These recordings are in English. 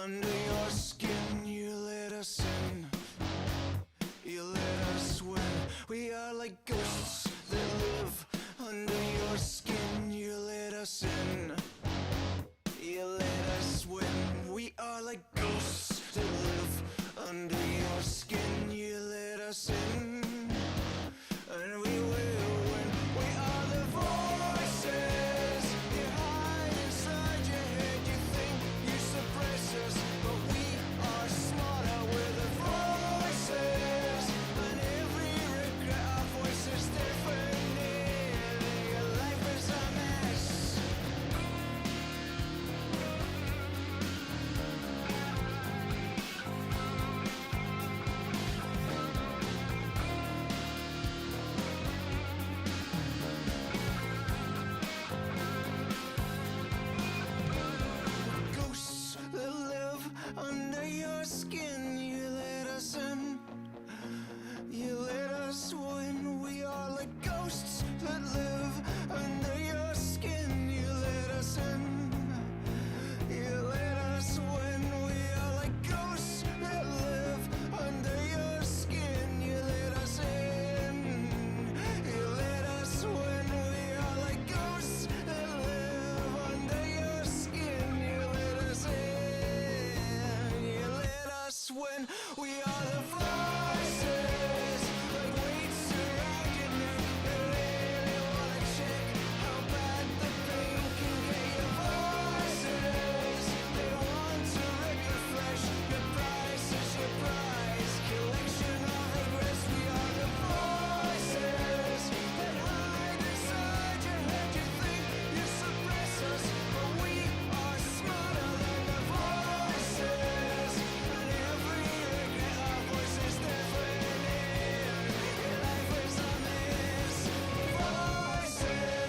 Under your skin, you let us in. You let us win. We are like ghosts that live under your skin. You let us in. You let us win. We are like ghosts that live under your skin. You let us in. And we will win. We are the voices you hide inside your head. You think you suppress us, but we are smarter. We're the voices, and every regret our voices deafening. Your life is a mess. Ghosts that live under your skin. You let us in. You let us win. We are like ghosts that live under your skin. You let us in. You let us win. We are like ghosts that live under your skin. You let us in. You let us win. We are like ghosts that live under your skin. You let us in. You let us win. We are the voices like weights around your neck. You really wanna check how bad the pain can get. Your voices, they want to rip your flesh. Your price is your prize. Collection of regrets. We are the voices that hide inside your head. You think you suppress us, but we are smarter than the voices. And every regret our voices deafening. Your life is a mess. Voices.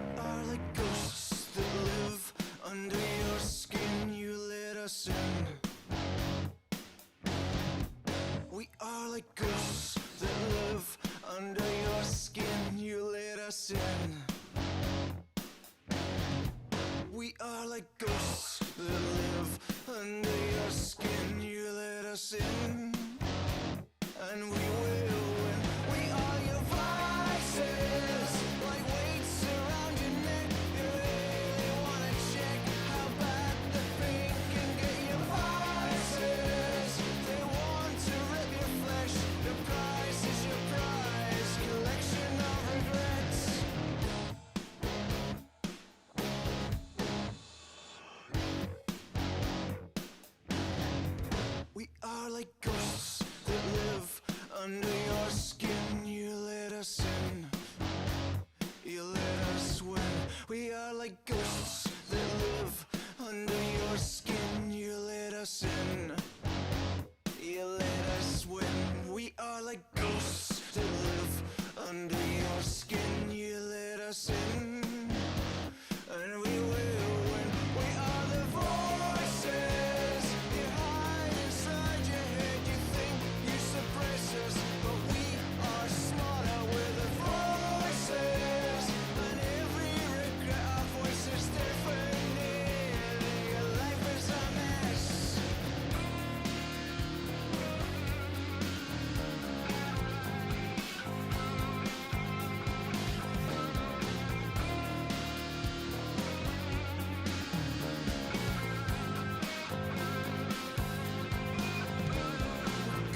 We are like ghosts that live under your skin. You let us in. We are like ghosts that live under your skin. You let us in. We are like ghosts that live under your skin. You let us in. And we will win. We are your voices, like weights around your neck. You really wanna check how bad the pain can get. Your voices, they want to rip your flesh. Your price is your prize. Collection of regrets. We are like ghosts that live under your skin. You let us in. You let us win. We are like ghosts that live under your skin. You let us in. You let us win. We are like ghosts that live under your skin. You let us in. And we will win. We are the voices you hide inside your head. You think you suppress us, but we are smarter. We're the voices, and every regret our voices deafening. Your life is a mess.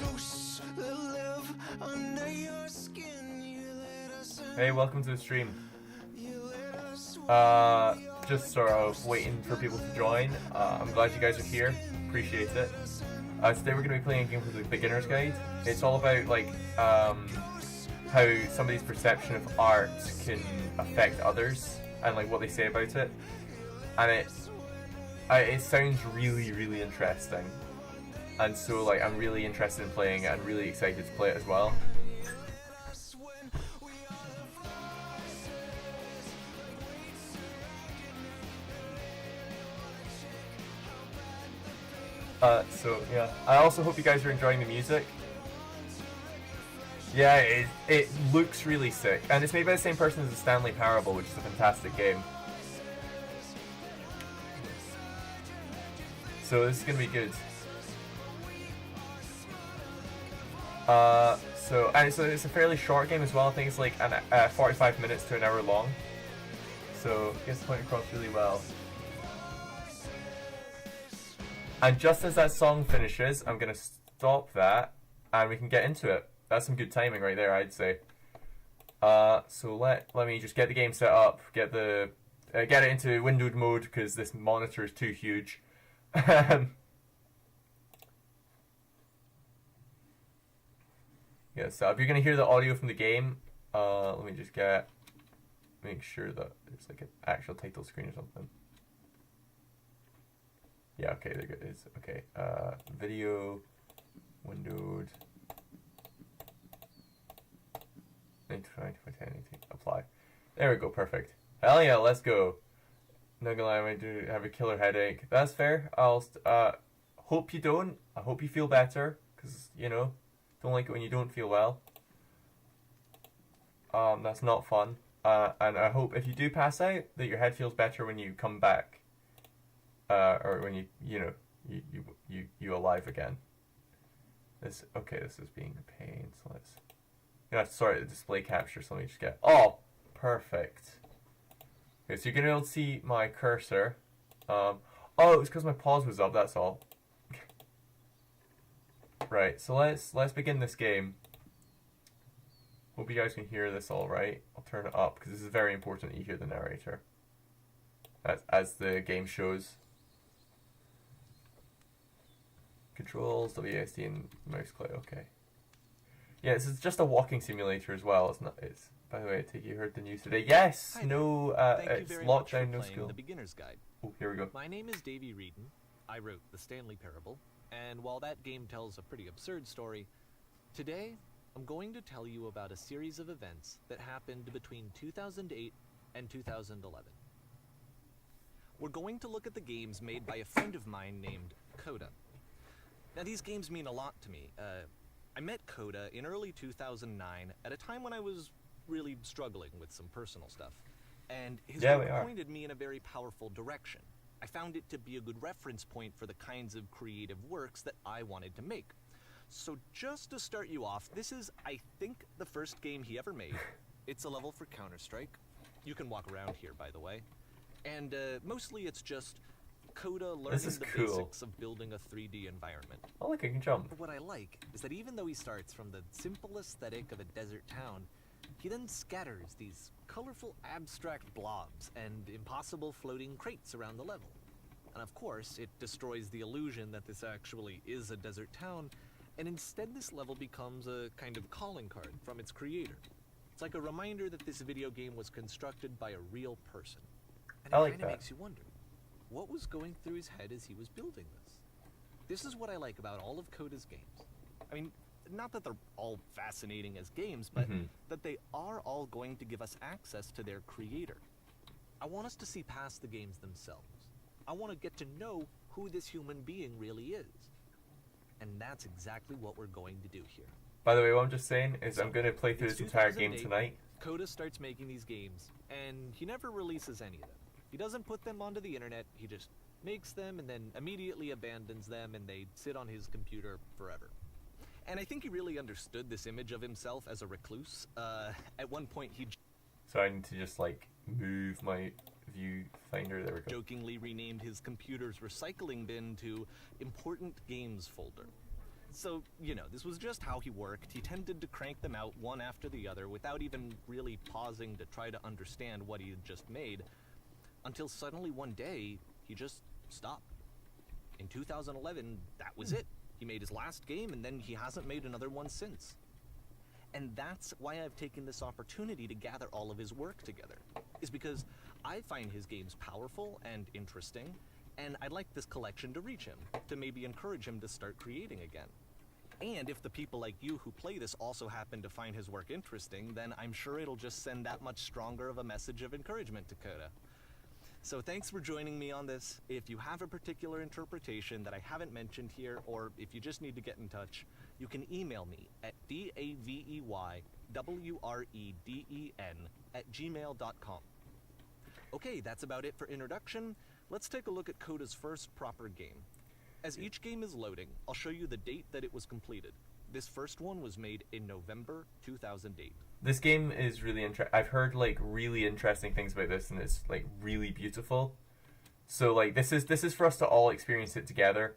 Ghosts that live under your skin. You let us in. Hey, welcome to the stream. You let us win. Just sort of waiting for people to join. I'm glad you guys are here. Appreciate it. Today we're going to be playing a game called the Beginner's Guide. It's all about like how somebody's perception of art can affect others and like what they say about it, and it sounds really, really interesting. and so like I'm really interested in playing it and really excited to play it as well. So yeah, I also hope you guys are enjoying the music. Yeah, it looks really sick, and it's made by the same person as the Stanley Parable, which is a fantastic game. So this is gonna be good. And it's a fairly short game as well. I think it's like 45 minutes to an hour long. So it gets the point across really well. And just as that song finishes, I'm gonna stop that, and we can get into it. That's some good timing right there, I'd say. So let me just get the game set up, get it into windowed mode because this monitor is too huge. Yeah, so if you're gonna hear the audio from the game, let me just make sure that there's like an actual title screen or something. Yeah, okay, there it is. Okay, video, windowed, 9:10, apply. There we go, perfect. Hell yeah, let's go. Not gonna lie, I do have a killer headache. That's fair. I'll hope you don't. I hope you feel better, because, you know, don't like it when you don't feel well. That's not fun. And I hope if you do pass out, that your head feels better when you come back. Or when you alive again. This is being a pain, so let's... sorry, the display capture, so let me just get... Oh! Perfect. Okay, so you're gonna be able to see my cursor. Oh, it was because my pause was up, that's all. Right, so let's begin this game. Hope you guys can hear this all right. I'll turn it up, because this is very important that you hear the narrator. As the game shows. Controls, WASD, and mouse click. Okay. Yeah, this is just a walking simulator as well. It's not. It's. By the way, I take you heard the news today. Yes. Hi no. Thank It's you very much lockdown. for No playing school. The Beginner's Guide. Oh, here we go. My name is Davey Reedon. I wrote the Stanley Parable, and while that game tells a pretty absurd story, today I'm going to tell you about a series of events that happened between 2008 and 2011. We're going to look at the games made by a friend of mine named Coda. Now, these games mean a lot to me. I met Coda in early 2009 at a time when I was really struggling with some personal stuff. And his work pointed me in a very powerful direction. I found it to be a good reference point for the kinds of creative works that I wanted to make. So just to start you off, this is, I think, the first game he ever made. It's a level for Counter-Strike. You can walk around here, by the way. And mostly it's just Coda learning the basics of building a 3D environment. Oh, look, I can jump. But what I like is that even though he starts from the simple aesthetic of a desert town, he then scatters these colorful abstract blobs and impossible floating crates around the level. And of course, it destroys the illusion that this actually is a desert town, and instead this level becomes a kind of calling card from its creator. It's like a reminder that this video game was constructed by a real person. And it kind of makes you wonder, what was going through his head as he was building this? This is what I like about all of Coda's games. I mean, not that they're all fascinating as games, but that they are all going to give us access to their creator. I want us to see past the games themselves. I want to get to know who this human being really is. And that's exactly what we're going to do here. By the way, what I'm just saying is I'm going to play through this entire game tonight. Coda starts making these games, and he never releases any of them. He doesn't put them onto the internet, he just makes them and then immediately abandons them, and they sit on his computer forever. And I think he really understood this image of himself as a recluse. At one point he... So I need to just, like, move my viewfinder. There we go. Jokingly renamed his computer's recycling bin to Important Games Folder. So, you know, this was just how he worked. He tended to crank them out one after the other without even really pausing to try to understand what he had just made, until suddenly one day, he just stopped. In 2011, that was it. He made his last game, and then he hasn't made another one since. And that's why I've taken this opportunity to gather all of his work together, is because I find his games powerful and interesting, And I'd like this collection to reach him, to maybe encourage him to start creating again. And if the people like you who play this also happen to find his work interesting, then I'm sure it'll just send that much stronger of a message of encouragement to Coda. So thanks for joining me on this. If you have a particular interpretation that I haven't mentioned here, or if you just need to get in touch, you can email me at daveywreden@gmail.com. Okay, that's about it for introduction. Let's take a look at Coda's first proper game. As each game is loading, I'll show you the date that it was completed. This first one was made in November 2008. This game is really interesting. I've heard like really interesting things about this, and it's like really beautiful. So like this is for us to all experience it together.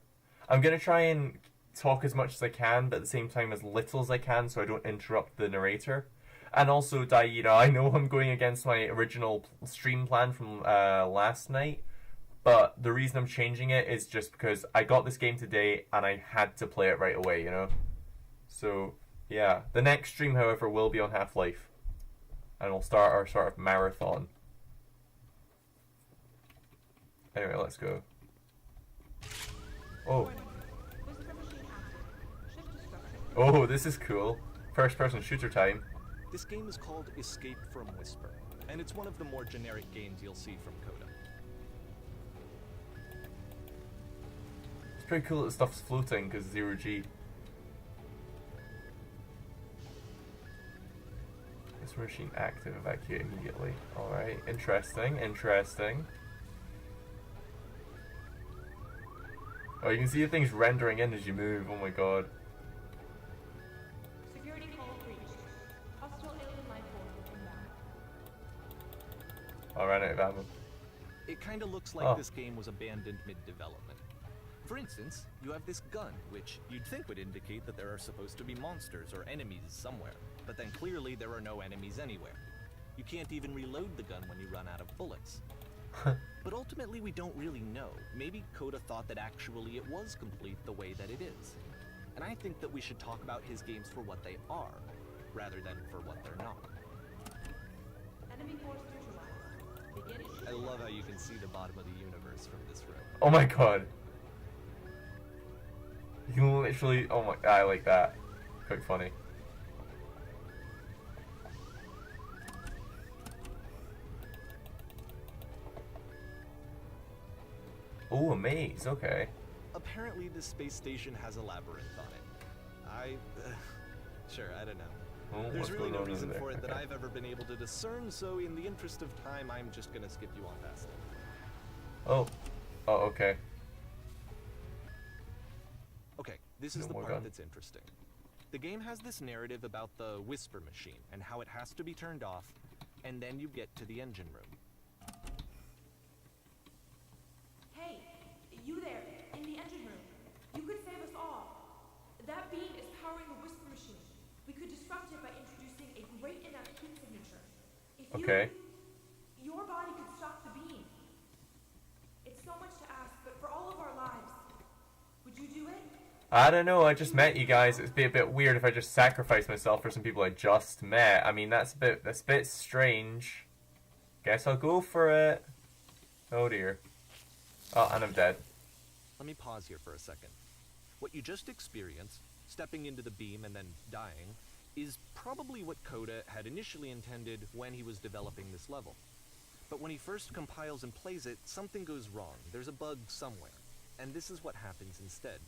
I'm gonna try and talk as much as I can, but at the same time as little as I can, so I don't interrupt the narrator. And also, Daira, I know I'm going against my original stream plan from last night, but the reason I'm changing it is just because I got this game today and I had to play it right away, you know? So, yeah. The next stream, however, will be on Half-Life. And we'll start our sort of marathon. Anyway, let's go. Oh. Oh, this is cool. First-person shooter time. This game is called Escape from Whisper, and it's one of the more generic games you'll see from Coda. It's pretty cool that the stuff's floating because 0G. This machine active, evacuate immediately. Alright, interesting. Oh, you can see the things rendering in as you move, oh my god. Security call breached. Hostile alien life form inbound. I ran out of ammo. It kinda looks like this game was abandoned mid-development. For instance, you have this gun, which you'd think would indicate that there are supposed to be monsters or enemies somewhere, but then clearly there are no enemies anywhere. You can't even reload the gun when you run out of bullets. But ultimately we don't really know. Maybe Coda thought that actually it was complete the way that it is. And I think that we should talk about his games for what they are, rather than for what they're not. Enemy force neutralized. Begin. I love how you can see the bottom of the universe from this room. Oh my god. You can literally, oh my, I like that. Quite funny. Oh, a maze, okay. Apparently this space station has a labyrinth on it. Sure, I don't know. Oh, There's what's really going no on in reason there? for it that Okay. I've ever been able to discern, so in the interest of time, I'm just gonna skip you on past it. Oh. Oh, okay. Okay, this is No the more part gun. that's interesting. The game has this narrative about the Whisper machine and how it has to be turned off, and then you get to the engine room. Hey, you there, in the engine room. You could save us all. That beam is powering the Whisper machine. We could disrupt it by introducing a great enough heat signature. If Okay. your body could stop the beam. It's so much to ask, but for all of our lives, would you do it? I don't know, I just met you guys. It'd be a bit weird if I just sacrificed myself for some people I just met. I mean, that's a bit strange. Guess I'll go for it. Oh dear. Oh, and I'm dead. Let me pause here for a second. What you just experienced, stepping into the beam and then dying, is probably what Coda had initially intended when he was developing this level. But when he first compiles and plays it, something goes wrong. There's a bug somewhere. And this is what happens instead.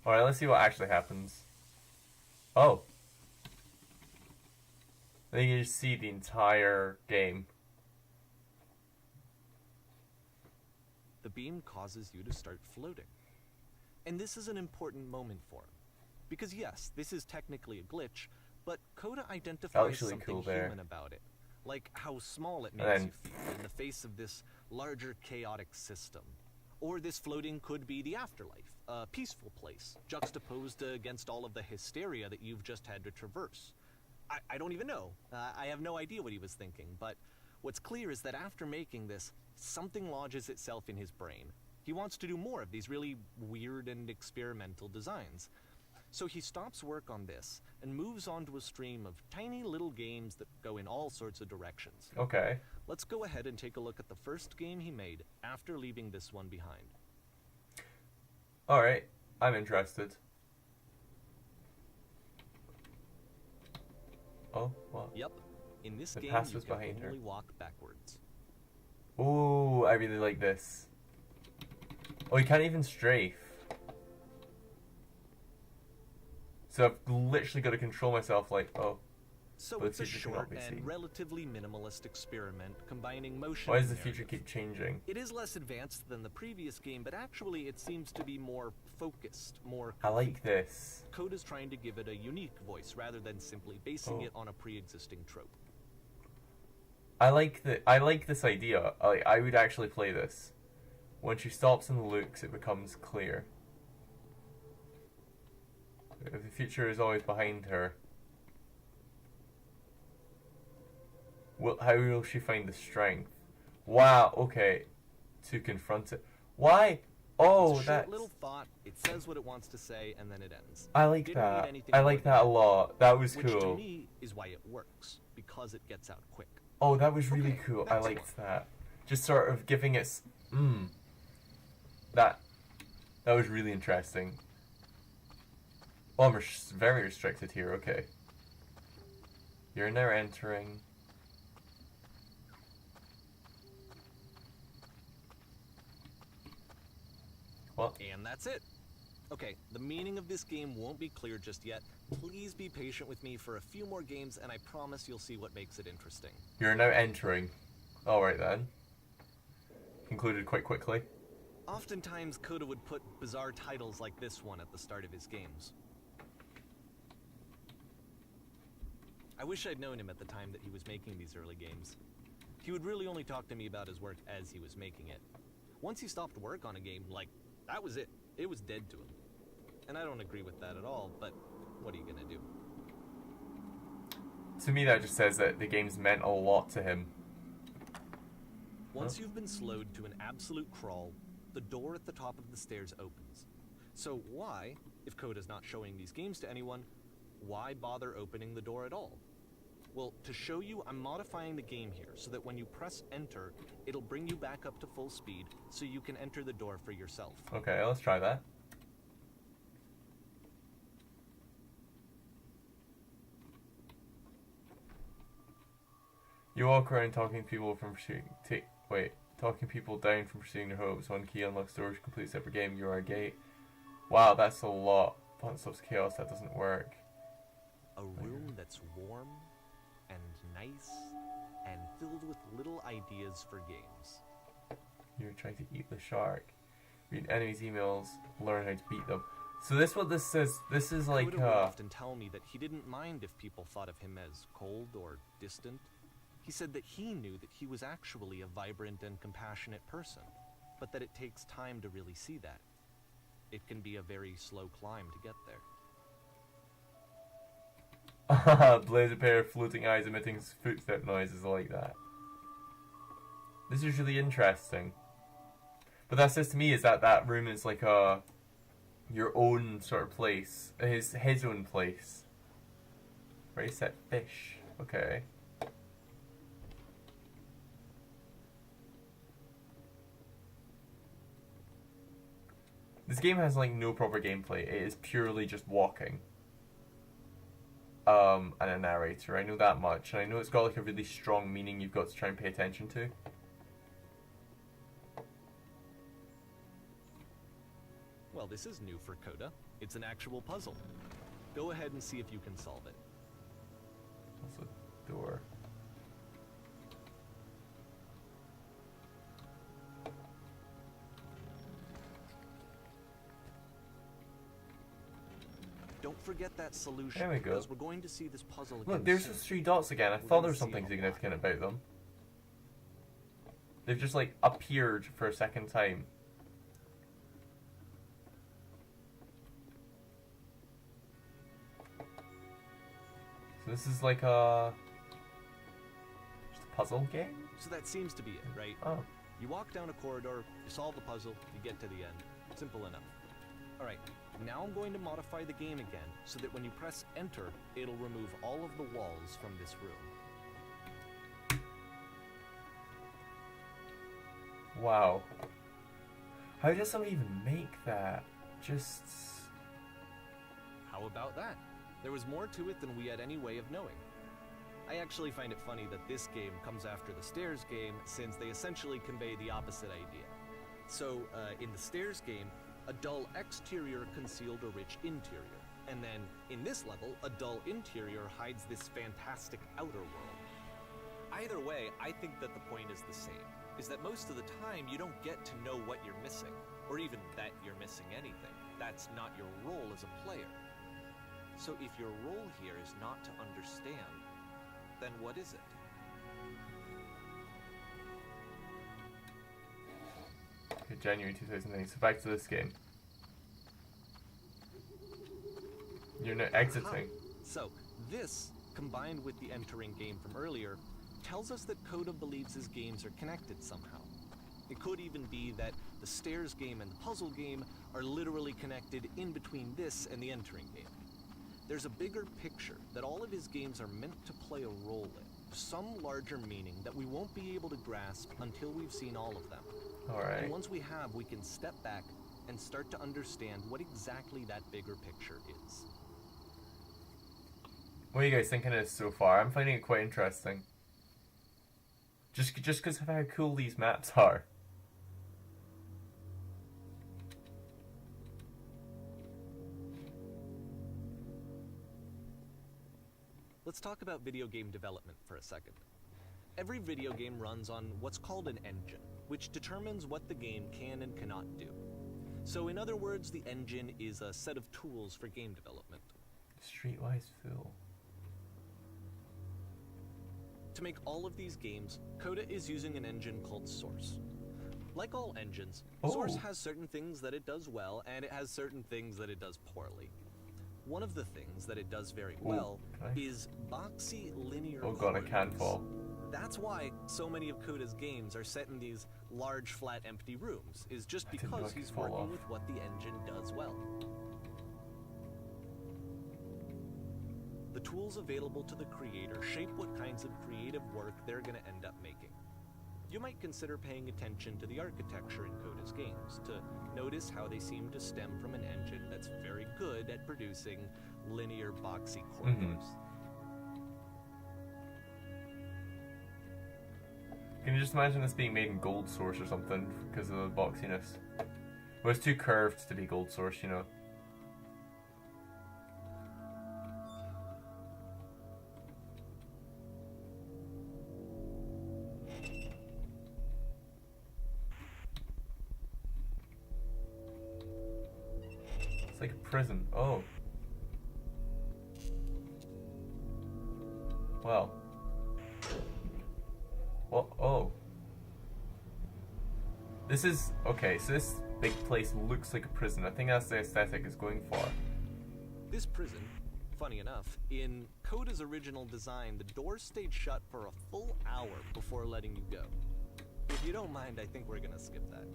Alright, let's see what actually happens. Oh. I think you just see the entire game. The beam causes you to start floating. And this is an important moment for him. Because yes, this is technically a glitch, but Coda identifies looks really something cool there. human about it. Like how small it And makes then- you feel in the face of this larger chaotic system. Or this floating could be the afterlife, a peaceful place, juxtaposed against all of the hysteria that you've just had to traverse. I don't even know. I have no idea what he was thinking, but what's clear is that after making this, something lodges itself in his brain. He wants to do more of these really weird and experimental designs. So he stops work on this and moves on to a stream of tiny little games that go in all sorts of directions. Okay. Let's go ahead and take a look at the first game he made after leaving this one behind. Alright, I'm interested. Oh, what? Yep, in this The game past you was can behind her. only walk backwards. Ooh, I really like this. Oh, you can't even strafe. So I've literally got to control myself like, oh. So But it's the a future cannot short be and seen. relatively minimalist experiment combining motion Why does and the future narrative. keep changing? It is less advanced than the previous game, but actually it seems to be more focused, more I like this. Code is trying to give it a unique voice rather than simply basing Oh. it on a pre-existing trope. I like this idea. I would actually play this. When she stops and looks, it becomes clear. If the future is always behind her, how will she find the strength? Wow, okay. To confront it. Why? Oh, It's a short that's... little thought, it says what it wants to say, and then it ends. I like Didn't need that. anything I more like than that a lot. That was Which to cool. me is why it works, because it gets out quick. Oh, that was really Okay, cool. I next liked that. Just sort of giving it... That was really interesting. Oh, I'm very restricted here. Okay. You're now entering... What? And that's it. Okay, the meaning of this game won't be clear just yet. Please be patient with me for a few more games, and I promise you'll see what makes it interesting. You're now entering. Alright then. Concluded quite quickly. Oftentimes, Coda would put bizarre titles like this one at the start of his games. I wish I'd known him at the time that he was making these early games. He would really only talk to me about his work as he was making it. Once he stopped work on a game, like, that was it. It was dead to him. And I don't agree with that at all, but what are you gonna do? To me, that just says that the game's meant a lot to him. Once you've been slowed to an absolute crawl, the door at the top of the stairs opens. So why, if Coda's not showing these games to anyone, why bother opening the door at all? Well, to show you, I'm modifying the game here so that when you press enter, it'll bring you back up to full speed so you can enter the door for yourself. Okay, let's try that. You walk around talking people from pursuing... talking people down from pursuing their hopes. One key unlocks doors, complete separate game, you are a gate. Wow, that's a lot. Once stops chaos, that doesn't work. A room that's warm and nice and filled with little ideas for games. You're trying to eat the shark. Read enemies' emails, learn how to beat them. So this what this says. This is like Coda would often tell me that he didn't mind if people thought of him as cold or distant. He said that he knew that he was actually a vibrant and compassionate person, but that it takes time to really see that. It can be a very slow climb to get there. blaze a pair of floating eyes emitting footstep noises like that. This is really interesting. But that says to me is that room is like your own sort of place. His own place. Ready, set, fish. Okay. This game has like no proper gameplay. It is purely just walking. And a narrator. I know that much. And I know it's got like a really strong meaning you've got to try and pay attention to. Well, this is new for Coda. It's an actual puzzle. Go ahead and see if you can solve it. That's a door. Don't forget that solution. There we go. Because we're going to see this puzzle again. Look, there's soon. those 3 dots again. I We're thought gonna there was see something it a lot. significant about them. They've just like appeared for a second time. So this is like a just a puzzle game? So that seems to be it, right? Oh. You walk down a corridor, you solve the puzzle, you get to the end. Simple enough. Alright, now I'm going to modify the game again so that when you press enter, it'll remove all of the walls from this room. Wow. How does someone even make that? Just... How about that? There was more to it than we had any way of knowing. I actually find it funny that this game comes after the Stairs game, since they essentially convey the opposite idea. So, in the Stairs game, a dull exterior concealed a rich interior. And then, in this level, a dull interior hides this fantastic outer world. Either way, I think that the point is the same, is that most of the time you don't get to know what you're missing, or even that you're missing anything. That's not your role as a player. So if your role here is not to understand, then what is it? Okay, January 2009. So back to this game. You're not exiting. So this, combined with the entering game from earlier, tells us that Coda believes his games are connected somehow. It could even be that the Stairs game and the puzzle game are literally connected in between this and the entering game. There's a bigger picture that all of his games are meant to play a role in, some larger meaning that we won't be able to grasp until we've seen all of them. Alright. And once we have, we can step back and start to understand what exactly that bigger picture is. What are you guys thinking of this so far? I'm finding it quite interesting. Just because of how cool these maps are. Let's talk about video game development for a second. Every video game runs on what's called an engine, which determines what the game can and cannot do. So in other words, the engine is a set of tools for game development. Streetwise Fool. To make all of these games, Coda is using an engine called Source. Like all engines, Source has certain things that it does well, and it has certain things that it does poorly. One of the things that it does very well is boxy linear Oh god, I can't fall. That's why so many of Coda's games are set in these large, flat, empty rooms, is just because he's working with what the engine does well. The tools available to the creator shape what kinds of creative work they're going to end up making. You might consider paying attention to the architecture in Coda's games, to notice how they seem to stem from an engine that's very good at producing linear, boxy corridors. Can you just imagine this being made in Gold Source or something because of the boxiness? Well, it's too curved to be Gold Source, you know. It's like a prison. Oh. Well. Well, oh. This is... Okay, so this big place looks like a prison. I think that's the aesthetic it's going for. This prison, funny enough, in Coda's original design, the doors stayed shut for a full hour before letting you go. If you don't mind, I think we're gonna skip that.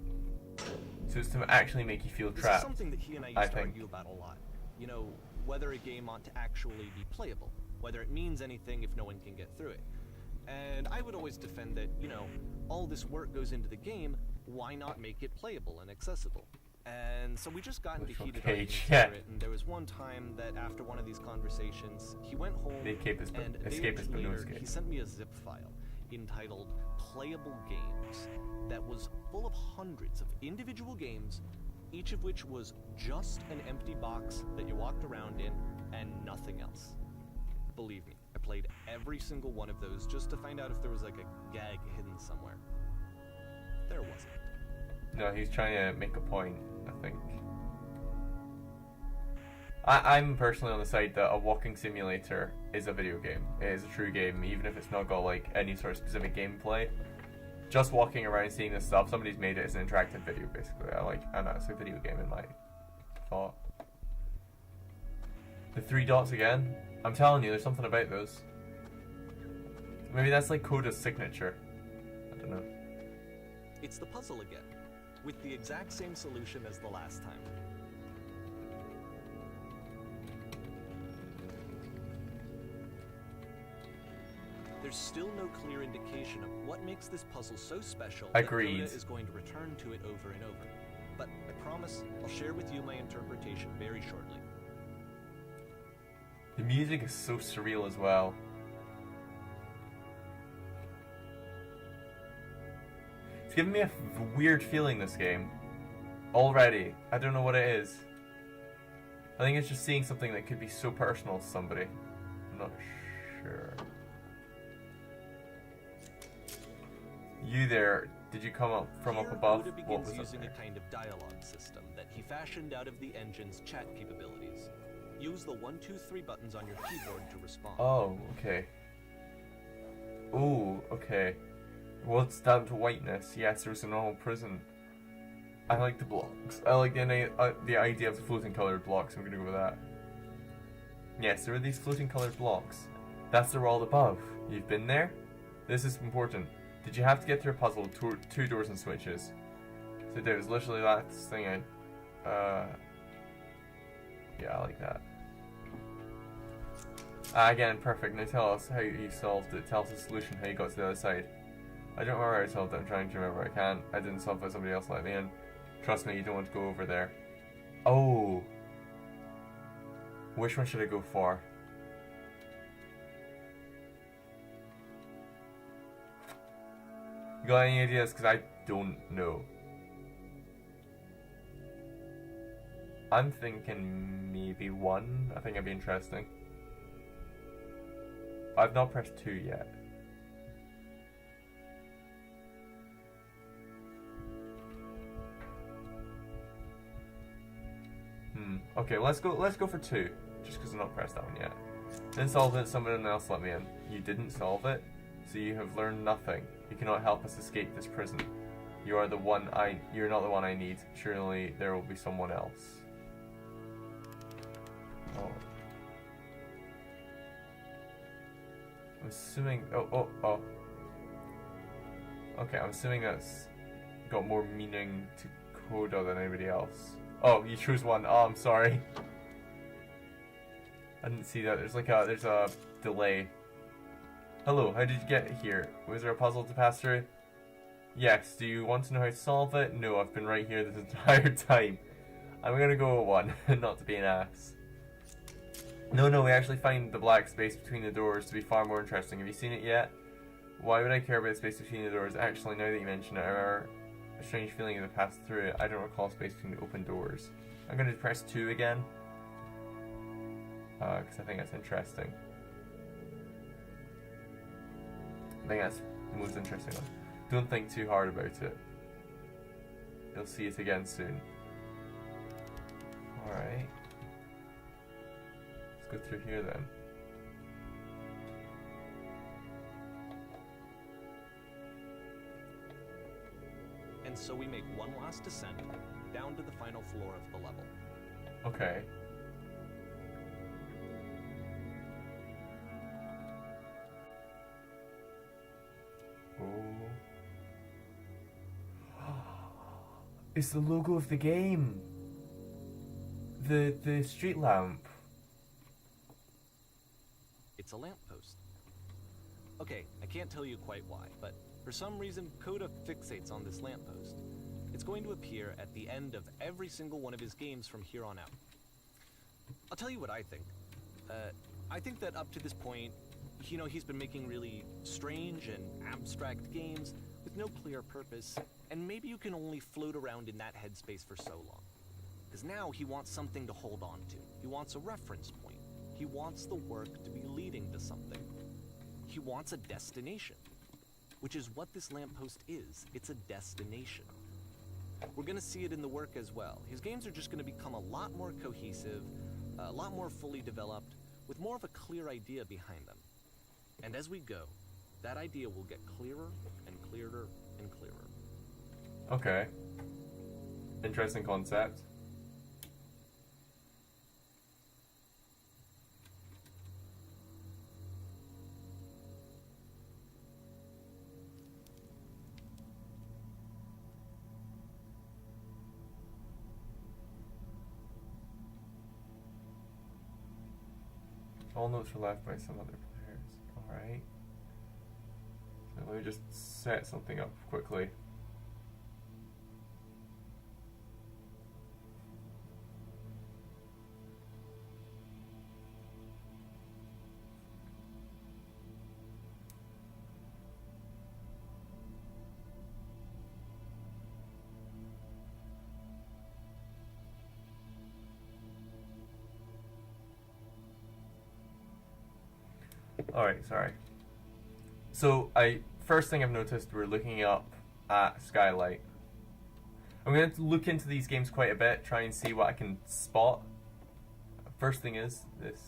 So it's to actually make you feel This trapped. is something that he and I used to argue about a lot. You know, whether a game ought to actually be playable, whether it means anything if no one can get through it. And I would always defend that, you know, all this work goes into the game, why not make it playable and accessible? And so we just got into heated arguments over it, and there was one time that after one of these conversations, he went home, and a day or two later, he sent me a zip file entitled Playable Games that was full of hundreds of individual games, each of which was just an empty box that you walked around in and nothing else. Believe me, I played every single one of those just to find out if there was like a gag hidden somewhere. There wasn't. No, he's trying to make a point, I think. I'm personally on the side that a walking simulator is a video game. It is a true game, even if it's not got like any sort of specific gameplay. Just walking around seeing this stuff, somebody's made it as an interactive video basically. And that's a video game in my thought. The 3 dots again? I'm telling you, there's something about those. Maybe that's like Coda's signature. I don't know. It's the puzzle again, with the exact same solution as the last time. there's still no clear indication of what makes this puzzle so special Agreed. that Coda is going to return to it over and over. But I promise I'll share with you my interpretation very shortly. The music is so surreal as well. It's giving me a weird feeling, this game. Already. I don't know what it is. I think it's just seeing something that could be so personal to somebody. I'm not sure. You there, did you come up from up above? Coda What begins was up using there? a kind of dialogue system that he fashioned out of the engine's chat capabilities. Use the 1, 2, 3 buttons on your keyboard to respond. Oh, okay. Ooh, okay. What's down to whiteness? Yes, there was a normal prison. I like the blocks. I like the idea of the floating coloured blocks. I'm gonna go with that. Yes, there are these floating coloured blocks. That's the world above. You've been there? This is important. Did you have to get through a puzzle with 2 doors and switches? So there was literally that thing. Yeah, I like that. Again, perfect. Now tell us how you solved it. Tell us the solution, how you got to the other side. I don't remember how I solved it. I'm trying to remember. I can't. I didn't solve it. Somebody else let me in. Trust me, you don't want to go over there. Oh. Which one should I go for? You got any ideas? Because I don't know. I'm thinking maybe 1. I think it'd be interesting. I've not pressed 2 yet. Okay, let's go for 2. Just because I've not pressed that one yet. Then solve it, someone else let me in. You didn't solve it, so you have learned nothing. You cannot help us escape this prison. You're not the one I need. Surely there will be someone else. Oh. I'm assuming oh. Okay, I'm assuming that's got more meaning to Coda than anybody else. Oh, you choose 1. Oh, I'm sorry. I didn't see that. There's a delay. Hello, how did you get here? Was there a puzzle to pass through? Yes, do you want to know how to solve it? No, I've been right here this entire time. I'm gonna go with 1, not to be an ass. No, we actually find the black space between the doors to be far more interesting. Have you seen it yet? Why would I care about the space between the doors? Actually, now that you mention it, I remember a strange feeling as I passed through it. I don't recall space between the open doors. I'm gonna press 2 again. Because I think that's interesting. I think that's the most interesting one. Don't think too hard about it. You'll see it again soon. Alright. Let's go through here then. And so we make one last descent down to the final floor of the level. Okay. It's the logo of the game. The street lamp. It's a lamppost. Okay, I can't tell you quite why, but for some reason Coda fixates on this lamppost. It's going to appear at the end of every single one of his games from here on out. I'll tell you what I think. I think that up to this point, he's been making really strange and abstract games with no clear purpose, and maybe you can only float around in that headspace for so long. Because now he wants something to hold on to. He wants a reference point. He wants the work to be leading to something. He wants a destination, which is what this lamppost is. It's a destination. We're going to see it in the work as well. His games are just going to become a lot more cohesive, a lot more fully developed, with more of a clear idea behind them. And as we go, that idea will get clearer and clearer and clearer. Okay. Interesting concept. All notes were left by some other players. Alright. Let me just set something up quickly. Alright, sorry. So, first thing I've noticed, we're looking up at Skylight. I'm going to look into these games quite a bit, try and see what I can spot. First thing is, this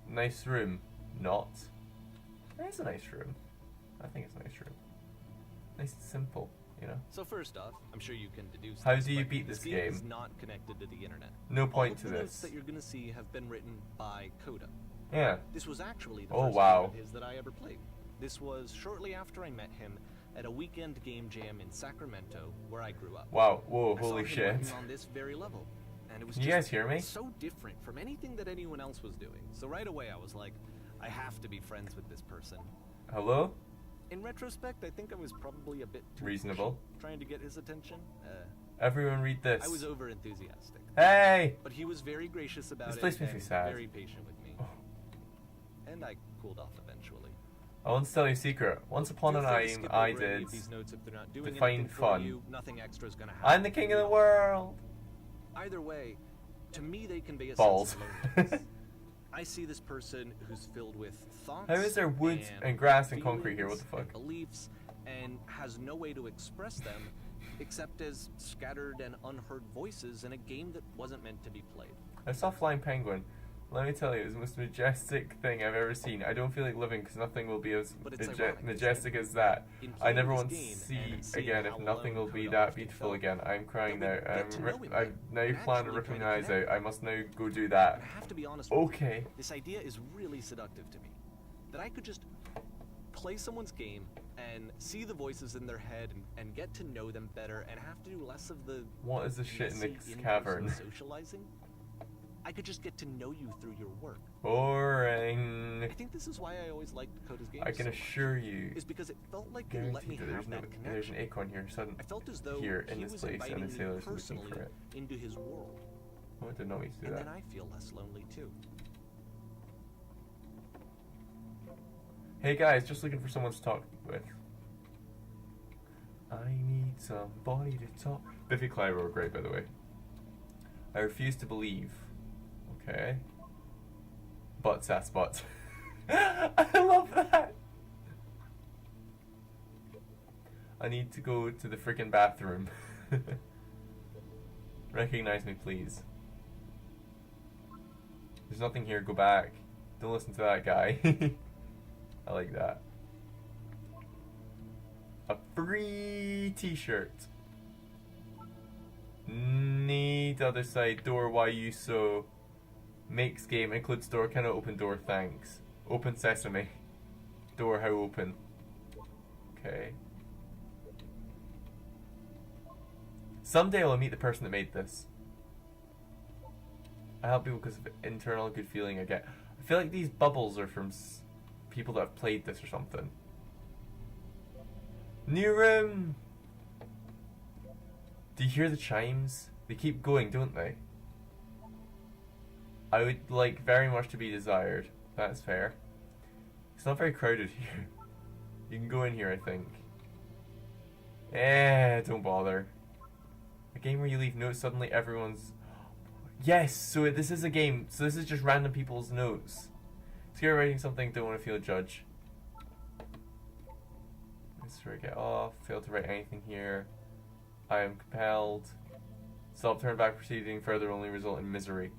nice room. Not. It is a nice room. I think it's a nice room. Nice and simple, you know? So first off, I'm sure you can deduce How this, do you but beat this game game? is not connected to the internet. No point All to of the notes this. that you're going to see have been written by Coda. Yeah. This was actually the Oh, first wow. game of his that I ever played. This was shortly after I met him at a weekend game jam in Sacramento, where I grew up. Wow. Whoa, I saw holy him shit. working on this very level, and it was Can you just guys hear me? so different from anything that anyone else was doing. So right away I was like, I have to be friends with this person. Hello? In retrospect, I think I was probably a bit too Reasonable. pushy, trying to get his attention. Everyone read this. I was over enthusiastic. Hey! But he was very gracious about This it place makes me and sad. very patient with me. Oh. And I cooled off eventually. I want to tell you a secret. Once upon a Feel free to time, skip I over any did of these notes if they're not doing define anything for fun. you. Nothing extra is gonna happen. I'm the king of the world! Either way, to me they convey a Balls. sense of loneliness. I see this person who's filled with thoughts. How is there wood and grass and concrete here? What the feelings fuck? and beliefs, and has no way to express them except as scattered and unheard voices in a game that wasn't meant to be played. I saw Flying Penguin. Let me tell you, it was the most majestic thing I've ever seen. I don't feel like living because nothing will be as But it's ironic, majestic as that. In I playing never this want to game see and seeing again how if nothing alone will be Coda that often beautiful felt, again. I'm crying now. that we get to know him I've now and planned on actually ripping try my to eyes out. connect. I must now go do that. But I have to be honest with Okay. you, this idea is really seductive to me. That I could just play someone's game and see the voices in their head and get to know them better and have to do less of the What is the shit in messy this in-person cavern? socializing. I could just get to know you through your work. Boring. I think this is why I always liked Coda's games I can so much, assure you. is because it felt like it let me Guaranteed that have that there's connection. an acorn here. Sudden I felt as though here in he this was place, inviting and the me sailor's looking personally for it. into his world. Oh, I did not mean to do And that. then I feel less lonely too. Hey guys, just looking for someone to talk with. I need somebody to talk. Biffy Clyro were great, by the way. I refuse to believe. Okay. Butt sass butt. I love that. I need to go to the freaking bathroom. Recognize me, please. There's nothing here. Go back. Don't listen to that guy. I like that. A free t-shirt. Need other side door. Why you so? Makes game. Includes door. Cannot open door. Thanks. Open sesame. Door. How open? Okay. Someday I'll meet the person that made this. I help people because of internal good feeling I get. I feel like these bubbles are from people that have played this or something. New room! Do you hear the chimes? They keep going, don't they? I would like very much to be desired. That's fair. It's not very crowded here. You can go in here, I think. Don't bother. A game where you leave notes, suddenly everyone's... Yes! So this is a game. So this is just random people's notes. Scared writing something, don't want to feel judged. Let's where I get off. Fail to write anything here. I am compelled. Stop, turn back, proceeding further only result in misery.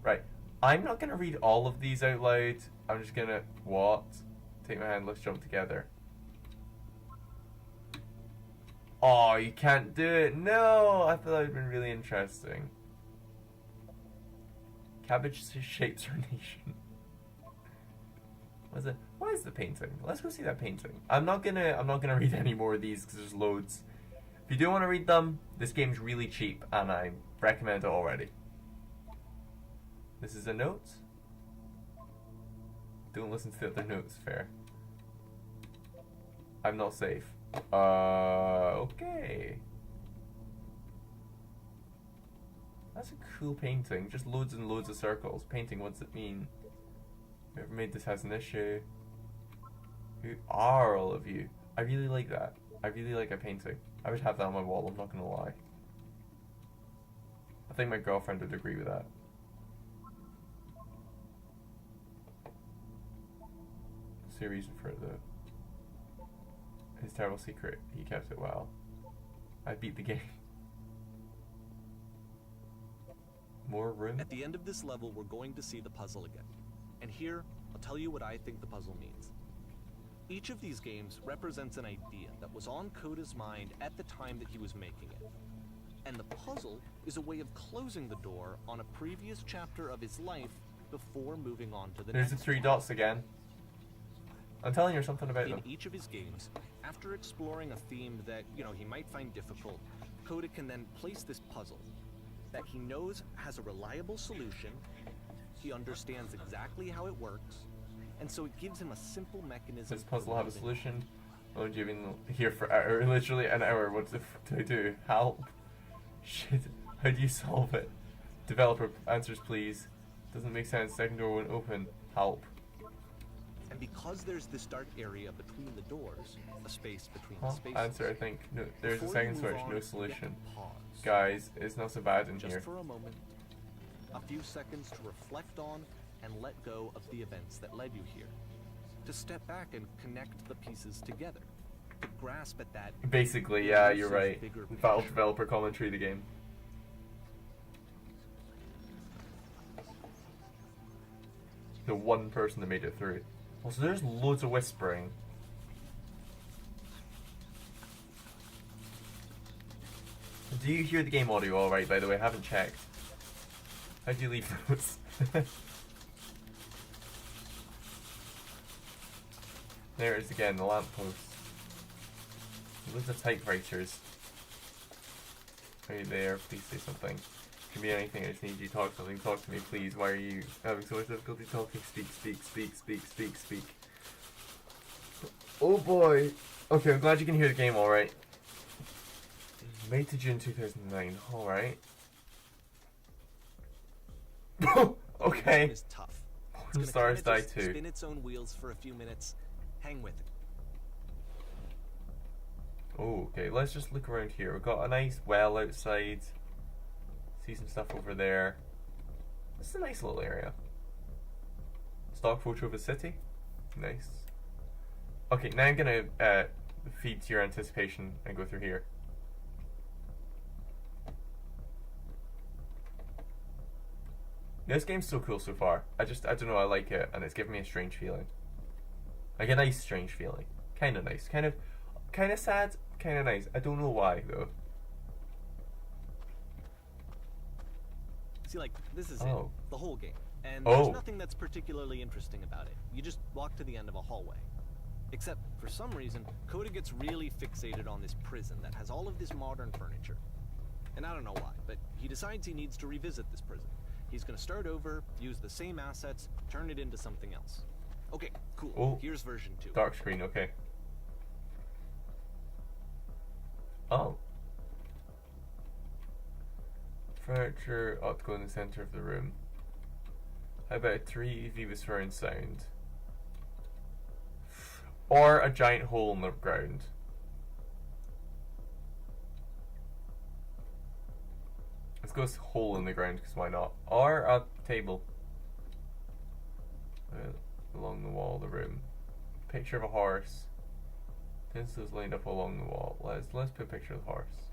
Right. I'm not going to read all of these out loud. I'm just going to... What? Take my hand, let's jump together. Oh, you can't do it. No! I thought that would have been really interesting. Cabbage shapes our nation. What is it? What is the painting? Let's go see that painting. I'm not gonna read any more of these because there's loads. If you do want to read them, this game's really cheap and I recommend it already. This is a note. Don't listen to the other notes, fair. I'm not safe. Okay. That's a cool painting. Just loads and loads of circles. Painting, what's it mean? Whoever made this has an issue. Who are all of you? I really like that. I really like a painting. I would have that on my wall, I'm not gonna lie. I think my girlfriend would agree with that. There's a reason for it though. His terrible secret, he kept it well. I beat the game. More room? At the end of this level, we're going to see the puzzle again. And here, I'll tell you what I think the puzzle means. Each of these games represents an idea that was on Coda's mind at the time that he was making it. And the puzzle is a way of closing the door on a previous chapter of his life before moving on to the There's next the 3 one. dots again. I'm telling you something about In them. each of his games, after exploring a theme that, he might find difficult, Coda can then place this puzzle that he knows has a reliable solution, he understands exactly how it works, and so it gives him a simple mechanism. Does this puzzle for have a moving solution? Oh, you've been here for literally an hour. What the f do I do? Help! Shit! How do you solve it? Developer, answers please. Doesn't make sense. Second door won't open. Help! And because there's this dark area between the doors, a space between Huh? the spaces. Answer, I think. No, there's a before second you move switch. on, No you solution. get to pause. Guys, it's not so bad in Just here. for a moment, a few seconds to reflect on and let go of the events that led you here. To step back and connect the pieces together. To grasp at that. Basically, yeah, you're elusive right. bigger Valve picture. developer commentary of the game. The one person that made it through. Also, there's loads of whispering. Do you hear the game audio alright, by the way? I haven't checked. How do you leave those? There it is again, the lamppost. Loads of typewriters. Are you there? Please say something. Can be anything, I just need you to talk something. Talk to me, please. Why are you having so much difficulty talking? Speak, speak, speak, speak, speak, speak. Oh boy! Okay, I'm glad you can hear the game alright. May to June 2009, alright. Okay. Is tough. It's Porn gonna stars kinda die just too. spin its own wheels for a few minutes. Hang with it. Oh, okay, let's just look around here. We've got a nice well outside. See some stuff over there. This is a nice little area. Stock photo of a city. Nice. Okay, now I'm gonna feed to your anticipation and go through here. This game's so cool so far. I don't know, I like it, and it's giving me a strange feeling. Like a nice strange feeling. Kinda nice. Kind of sad, kinda nice. I don't know why though. See, like, this is Oh. it. The whole game. And Oh. there's nothing that's particularly interesting about it. You just walk to the end of a hallway. Except, for some reason, Coda gets really fixated on this prison that has all of this modern furniture. And I don't know why, but he decides he needs to revisit this prison. He's gonna start over, use the same assets, turn it into something else. Okay, cool. Oh. Here's version 2. Dark screen, okay. Oh. Furniture ought to go in the center of the room. How about 3 with surround sound? Or a giant hole in the ground. Let's go with hole in the ground, because why not? Or a table. Along the wall of the room. Picture of a horse. Pencils lined up along the wall. Let's put a picture of the horse.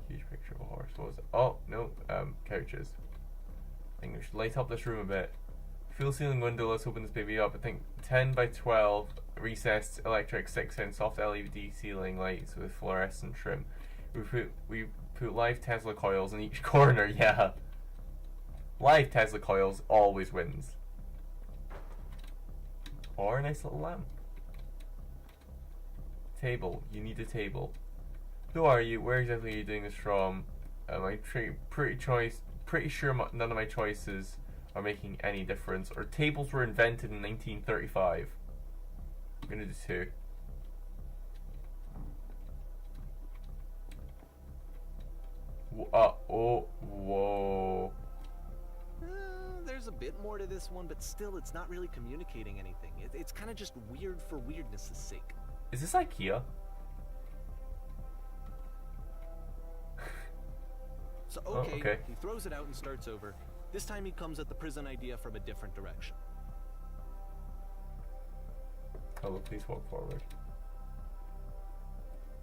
Huge picture of a horse. What was it? Oh, no. Couches. I think we should light up this room a bit. Full ceiling window, let's open this baby up. I think 10 by 12 recessed electric 6-in soft LED ceiling lights with fluorescent trim. We put live Tesla coils in each corner, yeah. Live Tesla coils always wins. Or a nice little lamp. Table, you need a table. Who are you? Where exactly are you doing this from? I'm pretty sure none of my choices are making any difference. Or tables were invented in 1935. We're gonna do 2. Oh, whoa. There's a bit more to this one, but still, it's not really communicating anything. It's kind of just weird for weirdness' sake. Is this IKEA? So, Oh, okay. He throws it out and starts over. This time he comes at the prison idea from a different direction. Hello, please walk forward.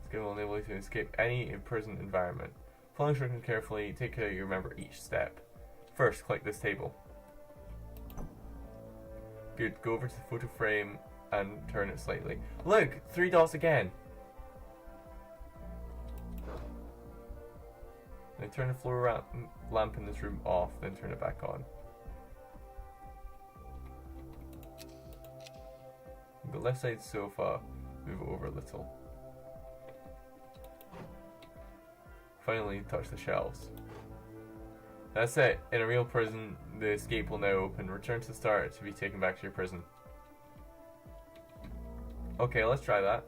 Skill will enable you to escape any imprisoned environment. Follow instructions carefully, take care you remember each step. First, click this table. Good, go over to the photo frame and turn it slightly. Look! 3 dots again! Now turn the floor lamp in this room off, then turn it back on. The left side sofa, move it over a little. Finally, touch the shelves. That's it. In a real prison, the escape will now open. Return to the start to be taken back to your prison. Okay, let's try that.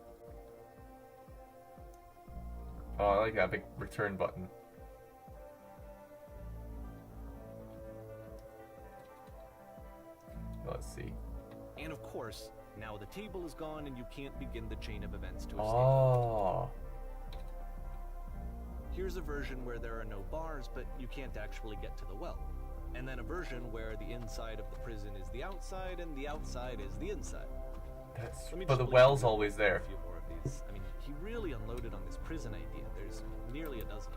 Oh, I like that big return button. Let's see. And of course, now the table is gone and you can't begin the chain of events to escape. Oh. Here's a version where there are no bars, but you can't actually get to the well. And then a version where the inside of the prison is the outside and the outside is the inside. But the well's always there. A few more of these. I mean, he really unloaded on this prison idea. There's nearly a dozen.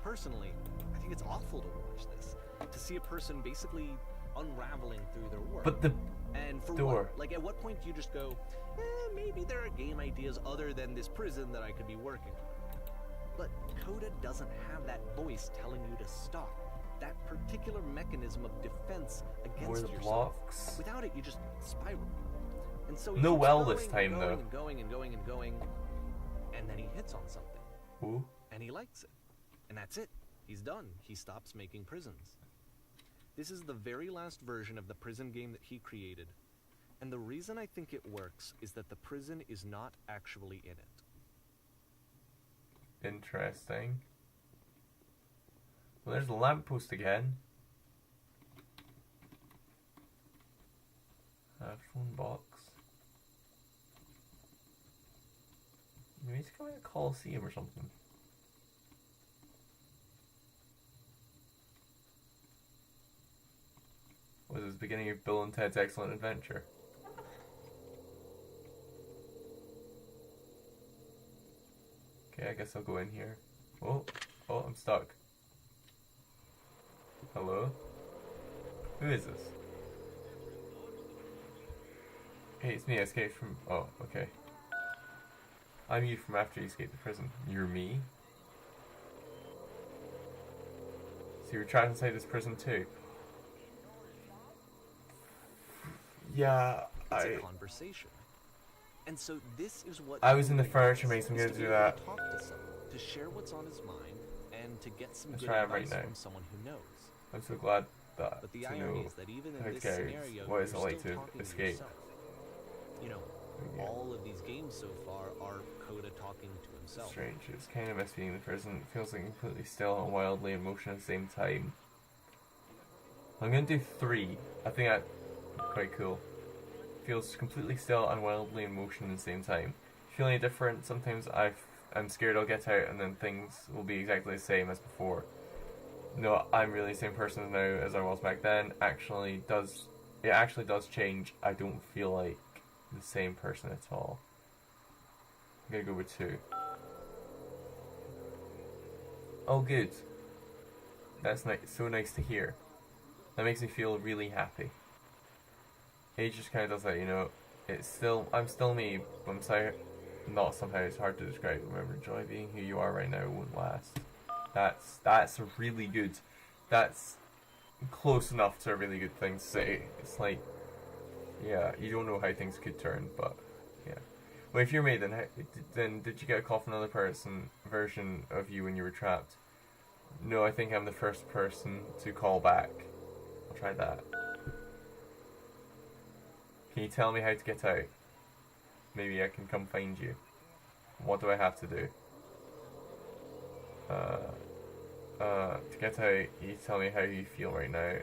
Personally, I think it's awful to watch this. To see a person basically unraveling through their work. But the and for door. what? Like, at what point do you just go, maybe there are game ideas other than this prison that I could be working on? But Coda doesn't have that voice telling you to stop. That particular mechanism of defense against the yourself. blocks. Without it, you just spiral. And so No keeps well going this and time, going though. and going and going and going, and then he hits on something. Ooh. And he likes it. And that's it. He's done. He stops making prisons. This is the very last version of the prison game that he created. And the reason I think it works is that the prison is not actually in it. Interesting. Well, there's the lamppost again. Phone box. Maybe it's going to a Coliseum or something. Was this the beginning of Bill and Ted's Excellent Adventure? Okay, I guess I'll go in here. Oh, I'm stuck. Hello? Who is this? Hey, it's me, I escaped from... Oh, okay. I'm you from after you escaped the prison. You're me? So you were trapped inside this prison too? Yeah, It's a conversation. And so this is what I was in the furniture maze, I'm gonna do that. Talk to someone, to share what's on his mind, and to get some Let's good try it advice right now. from someone who knows. I'm so glad that But the to irony know is that even how in this it goes. scenario, What is it you're like still to talking escape? yourself. You know, Yeah. all of these games so far are Coda talking to himself. Strange, it's kind of miss being in the prison. It feels like completely still and wildly in motion at the same time. I'm gonna do 3. I think that's quite cool. Feels completely still and wildly in motion at the same time. Feeling different, sometimes I'm scared I'll get out and then things will be exactly the same as before. No, I'm really the same person now as I was back then. It actually does change. I don't feel like the same person at all. I'm gonna go with 2. Oh good. That's so nice to hear. That makes me feel really happy. It just kind of does that, you know. I'm still me, but not somehow. It's hard to describe. Remember, joy being who you are right now won't last. That's really good. That's close enough to a really good thing to say. It's like, yeah, you don't know how things could turn, but yeah. Well, if you're me, then did you get a call from another person version of you when you were trapped? No, I think I'm the first person to call back. I'll try that. Can you tell me how to get out? maybe I can come find you. What do I have to do? To get out, you tell me how you feel right now.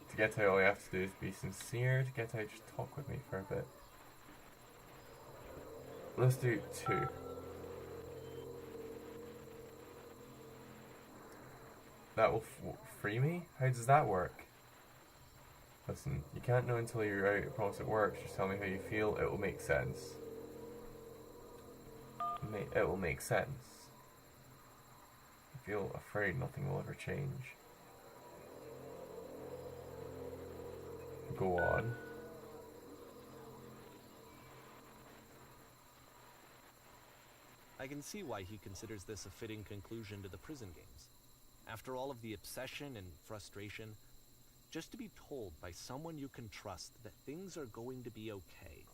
To get out, all you have to do is be sincere. To get out, just talk with me for a bit. Let's do 2. That will free me? How does that work? Listen, you can't know until you're out. I promise it works. Just tell me how you feel. It will make sense. It will make sense. I feel afraid nothing will ever change. Go on. I can see why he considers this a fitting conclusion to the prison games. After all of the obsession and frustration, just to be told by someone you can trust that things are going to be okay.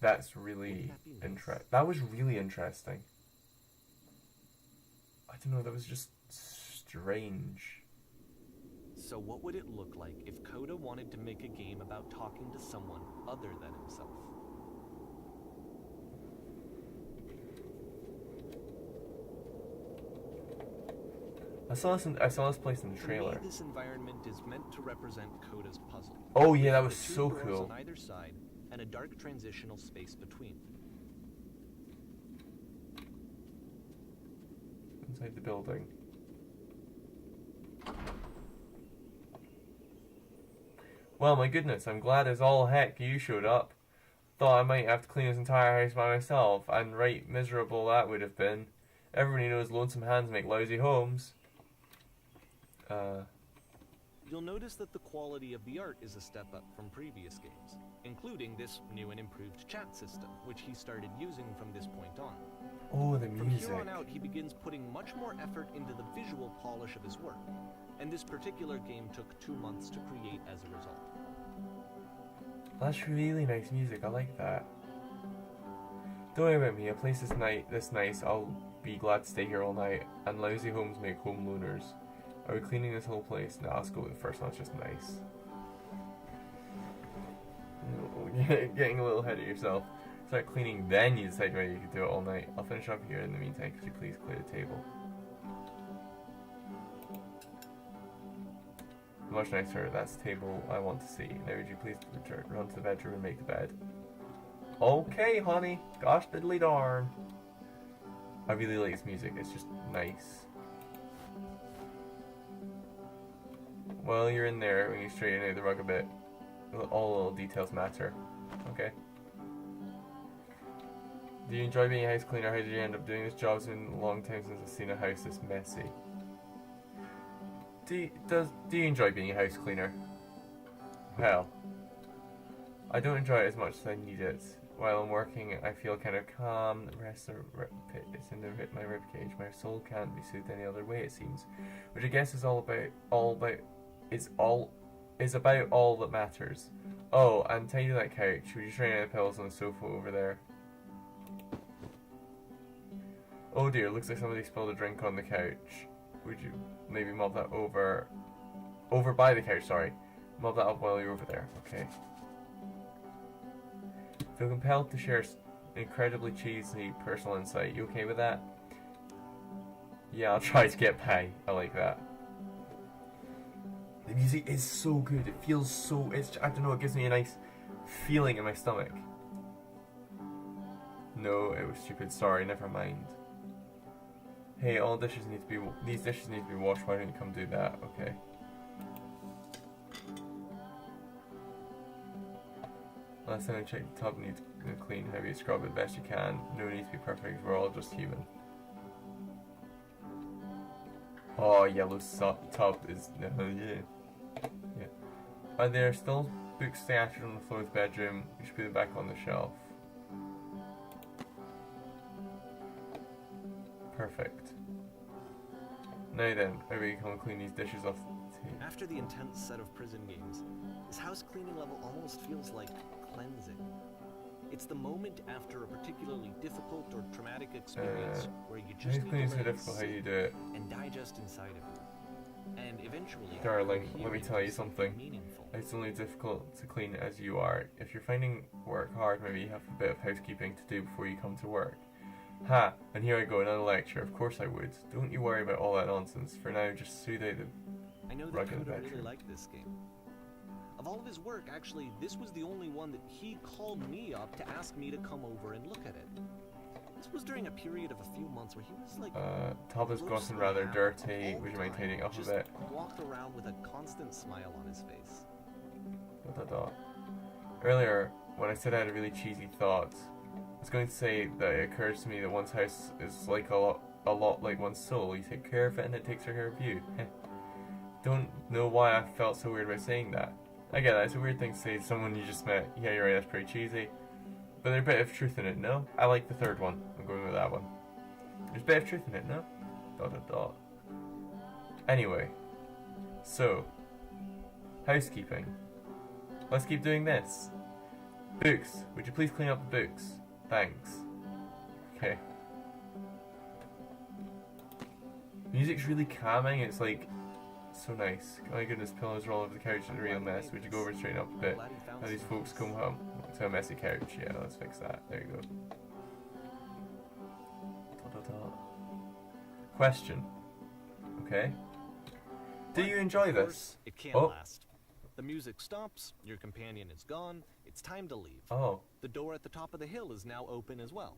That's really interesting. That was really interesting. I don't know, that was just strange. So what would it look like if Coda wanted to make a game about talking to someone other than himself? I saw this place in the trailer. To me, this environment is meant to represent Coda's puzzle. Oh yeah, that was With 2 so doors cool. on either side and a dark transitional space between. Inside the building. Well, my goodness, I'm glad as all heck you showed up. Thought I might have to clean this entire house by myself, and right miserable that would have been. Everybody knows lonesome hands make lousy homes. You'll notice that the quality of the art is a step up from previous games, including this new and improved chat system, which he started using from this point on. Oh, the From music. here on out, he begins putting much more effort into the visual polish of his work, and this particular game took 2 months to create as a result. That's really nice music, I like that. Don't worry about me, a place this nice, I'll be glad to stay here all night, and lousy homes make home loners. Are we cleaning this whole place? No, let's go with the first one, it's just nice. Getting a little ahead of yourself. Start cleaning, then you decide whether you can do it all night. I'll finish up here in the meantime, could you please clear the table? Much nicer, that's the table I want to see. Now would you please run to the bedroom and make the bed? Okay, honey. Gosh diddly darn. I really like this music, it's just nice. Well, you're in there when you straighten out the rug a bit. All little details matter. Okay. Do you enjoy being a house cleaner? How did you end up doing this job? It's been a long time since I've seen a house this messy. Do you enjoy being a house cleaner? Well, I don't enjoy it as much as I need it. While I'm working, I feel kind of calm. The rest of it's in my ribcage. My soul can't be soothed any other way, it seems. Which I guess is about all that matters. Oh, and tidy that couch. Would you straighten out the pillows on the sofa over there? Oh dear, looks like somebody spilled a drink on the couch. Would you maybe mop that over by the couch, sorry. Mop that up while you're over there, okay. Feel compelled to share incredibly cheesy personal insight. You okay with that? Yeah, I'll try to get by. I like that. The music is so good. It feels so... I don't know, it gives me a nice feeling in my stomach. No, it was stupid. Sorry, never mind. Hey, these dishes need to be washed. Why don't you come do that? Okay. Last time I checked, the tub needs clean. How do you scrub it best you can? No need to be perfect. We're all just human. Oh, yellow tub is... yeah. Are there still books scattered on the floor of the bedroom? You should put them back on the shelf. Perfect. Now then, are we come clean these dishes off the table? After the intense set of prison games, this house cleaning level almost feels like cleansing. It's the moment after a particularly difficult or traumatic experience where you just need cleaning to so let it difficult, how do you sit do it? and digest inside of you. And eventually, Darling, your let me healing tell you is something. meaningful. It's only difficult to clean as you are. If you're finding work hard, maybe you have a bit of housekeeping to do before you come to work. Ha! And here I go, another lecture. Of course I would. Don't you worry about all that nonsense. For now, just soothe out the I know that rug in the Coda really bedroom. liked this game. Of all of his work, actually, this was the only one that he called me up to ask me to come over and look at it. This was during a period of a few months where he was like... Tub has gotten rather dirty. Would you mind tidying up a just bit? walked around with a constant smile on his face. ... Earlier, when I said I had a really cheesy thought, I was going to say that it occurs to me that one's house is like a lot like one's soul. You take care of it and it takes care of you. Don't know why I felt so weird about saying that. I get that, it's a weird thing to say to someone you just met. Yeah, you're right, that's pretty cheesy. But there's a bit of truth in it, no? I like the third one. I'm going with that one. There's a bit of truth in it, no? ... Anyway. So. Housekeeping. Let's keep doing this. Books. Would you please clean up the books? Thanks. Okay. Music's really calming. It's like so nice. Oh my goodness, pillows are all over the couch. It's a real mess. Would you go over and straighten up a bit? How these folks come home to a messy couch. Yeah, let's fix that. There you go. Question. Okay. Do you enjoy Of course, this? it can't Oh. last. The music stops, your companion is gone, it's time to leave. Oh. The door at the top of the hill is now open as well.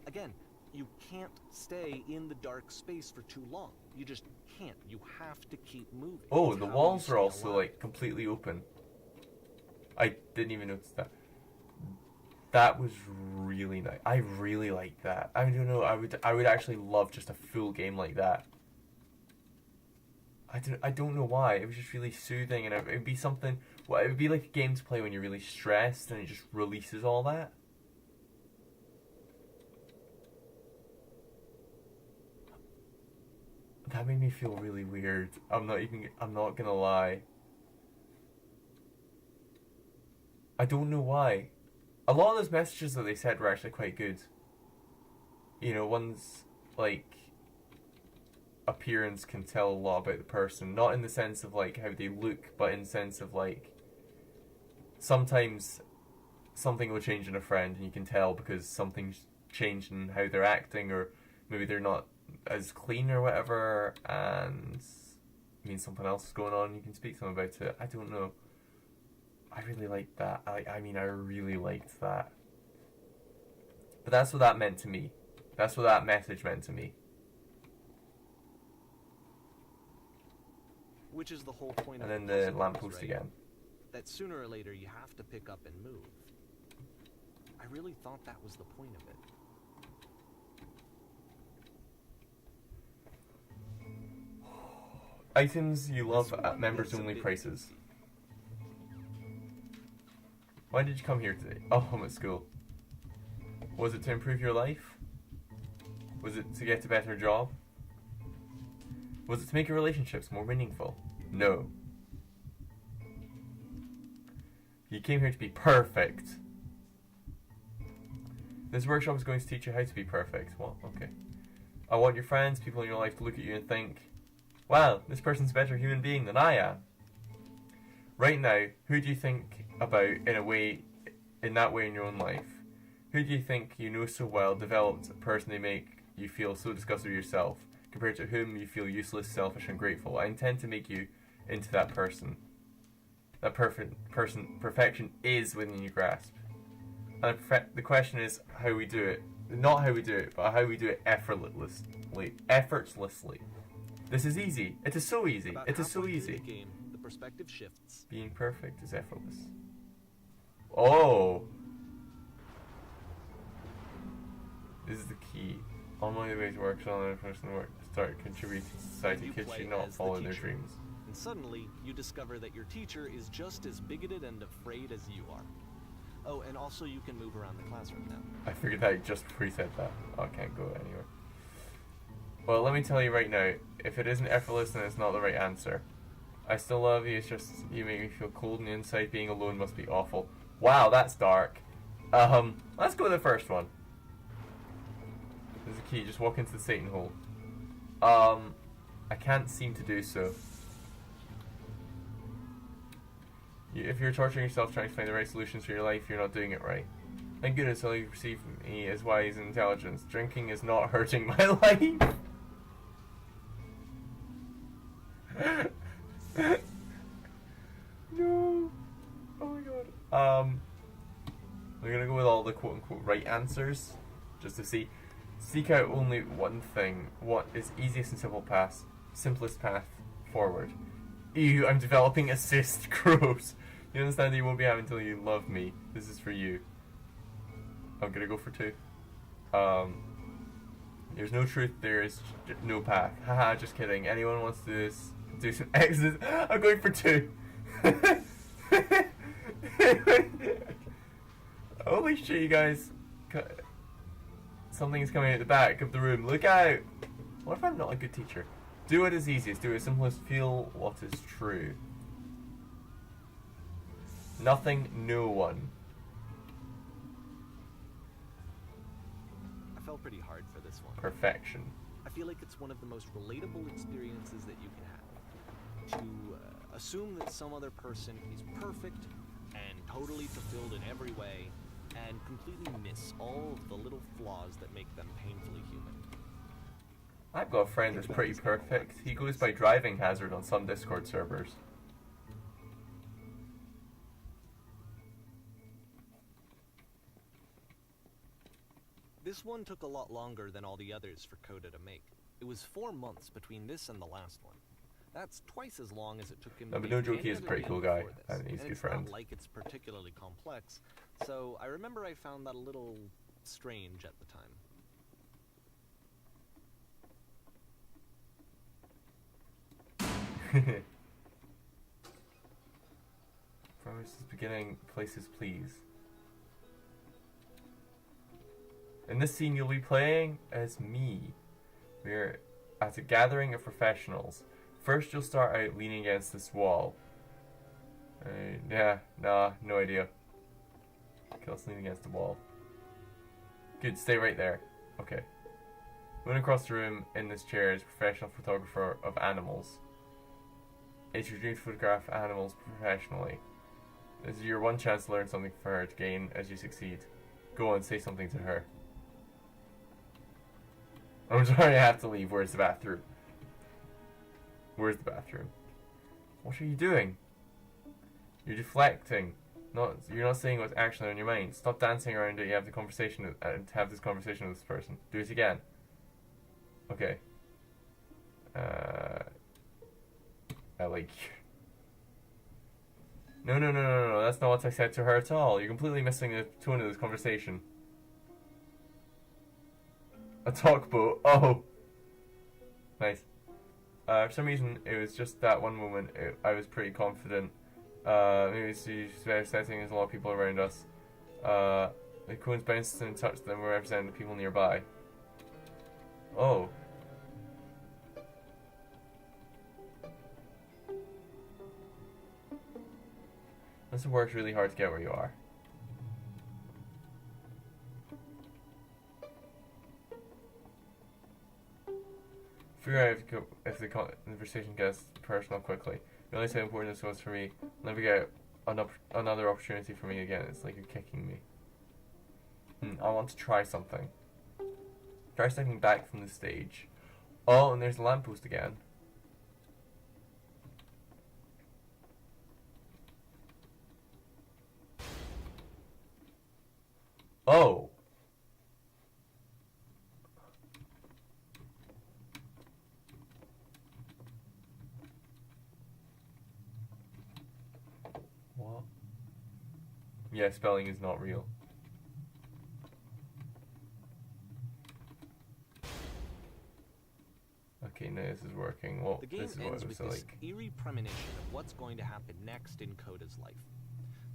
Again, you can't stay in the dark space for too long. You just can't. You have to keep moving. Oh, It's the how walls you are stay also alive. like completely open. I didn't even notice that. That was really nice. I really liked that. I don't know. I would actually love just a full game like that. I don't know why. It was just really soothing, and it would be something. Well, it would be like a game to play when you're really stressed, and it just releases all that. That made me feel really weird. I'm not gonna lie. I don't know why. A lot of those messages that they said were actually quite good. You know, one's like appearance can tell a lot about the person. Not in the sense of like how they look, but in the sense of like sometimes something will change in a friend and you can tell because something's changed in how they're acting, or maybe they're not as clean or whatever, and means something else is going on. You can speak to them about it. I don't know. I really liked that. I mean, I really liked that. But that's what that meant to me. That's what that message meant to me. Which is the whole point And of then the the puzzle, lamppost right? again. That sooner or later you have to pick up and move. I really thought that was the point of it. Items you love This at one members is a only bit prices. easy. Why did you come here today? Oh, I'm at school. Was it to improve your life? Was it to get a better job? Was it to make your relationships more meaningful? No. You came here to be perfect. This workshop is going to teach you how to be perfect. Well, okay. I want your friends, people in your life to look at you and think, wow, this person's a better human being than I am. Right now, who do you think about in that way in your own life? Who do you think you know so well developed a person they make you feel so disgusted with yourself, compared to whom you feel useless, selfish, and grateful? I intend to make you into that person. That perfection is within your grasp. And the question is how we do it. Not how we do it, but how we do it effortlessly. This is easy. It is so easy. About It is so halfway through easy. the game, the perspective shifts. Being perfect is effortless. Oh! This is the key. On my way to work, so another person work start contributing to society. You Kids play should not as the follow their teacher. dreams. And suddenly, you discover that your teacher is just as bigoted and afraid as you are. Oh, and also you can move around the classroom now. I figured that just before you said that. Oh, I can't go anywhere. Well, let me tell you right now, if it isn't effortless, then it's not the right answer. I still love you, it's just you make me feel cold on the inside. Being alone must be awful. Wow, that's dark. Let's go with the first one. There's a key, just walk into the Satan hole. I can't seem to do so. If you're torturing yourself trying to find the right solutions for your life, you're not doing it right. Thank goodness all you perceive me as wise and intelligent. Drinking is not hurting my life. No. Oh my god. We're gonna go with all the quote-unquote right answers, just to see. Seek out only one thing. What is easiest and simplest path forward? Ew, I'm developing a cyst. Gross. You understand that you won't be having until you love me. This is for you. I'm gonna go for 2. There's no truth, there is no path. Haha, just kidding. Anyone wants to do some exits? I'm going for 2. Holy shit, you guys. Something's coming out the back of the room. Look out! What if I'm not a good teacher? Do what is easiest. Do it simplest. Feel what is true. Nothing, no one. I fell pretty hard for this one. Perfection. I feel like it's one of the most relatable experiences that you can have. To assume that some other person is perfect and totally fulfilled in every way, and completely miss all of the little flaws that make them painfully human. I've got a friend who's pretty perfect. He goes by driving hazard on some Discord servers. This one took a lot longer than all the others for Coda to make. It was 4 months between this and the last one. That's twice as long as it took him to No, but make no joke, any he is a other pretty game cool guy, before this. and he's a good it's friend. not like it's particularly complex, so I remember I found that a little strange at the time. Promise is beginning. Places, please. In this scene, you'll be playing as me. We're at a gathering of professionals. First, you'll start out leaning against this wall. Yeah, nah, no idea. Okay, let's lean against the wall. Good, stay right there. Okay. Moving across the room in this chair is a professional photographer of animals. It's your dream to photograph animals professionally. This is your one chance to learn something for her to gain as you succeed. Go on, say something to her. I'm sorry I have to leave. Where's the bathroom? Where's the bathroom? What are you doing? You're deflecting. You're not saying what's actually on your mind. Stop dancing around it. You have the conversation and have this conversation with this person. Do it again. Okay. I like you. No. That's not what I said to her at all. You're completely missing the tone of this conversation. A talk boat. Oh. Nice. For some reason, it was just that one moment. I was pretty confident. Maybe she's setting there's a lot of people around us. The cones bounced and touched them. We're representing the people nearby. Oh. This works really hard to get where you are. Figure out if the conversation gets personal quickly. Realize how important this was for me. Never get another opportunity for me again. It's like you're kicking me. I want to try something. Try stepping back from the stage. Oh, and there's the lamppost again. Oh. What? Yeah, spelling is not real. Okay, no, this is working. Well, The game this is what ends it with was this like. eerie premonition of what's going to happen next in Coda's life.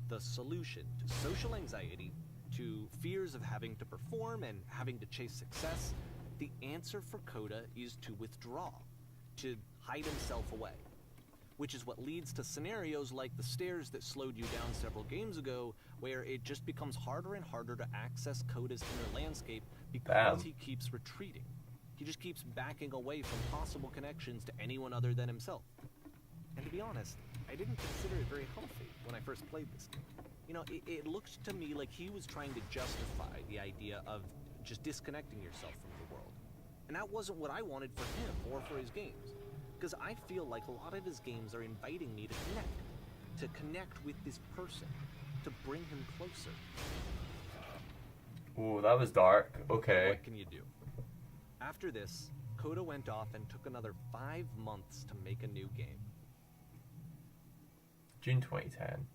The solution to social anxiety, to fears of having to perform and having to chase success, the answer for Coda is to withdraw, to hide himself away. Which is what leads to scenarios like the stairs that slowed you down several games ago, where it just becomes harder and harder to access Coda's inner landscape because he keeps retreating. He just keeps backing away from possible connections to anyone other than himself. And to be honest, I didn't consider it very healthy when I first played this game. You know, it looked to me like he was trying to justify the idea of just disconnecting yourself from the world. And that wasn't what I wanted for him or for his games. Because I feel like a lot of his games are inviting me to connect with this person, to bring him closer. Ooh, that was dark. Okay. What can you do? After this, Coda went off and took another 5 months to make a new game. June 2010.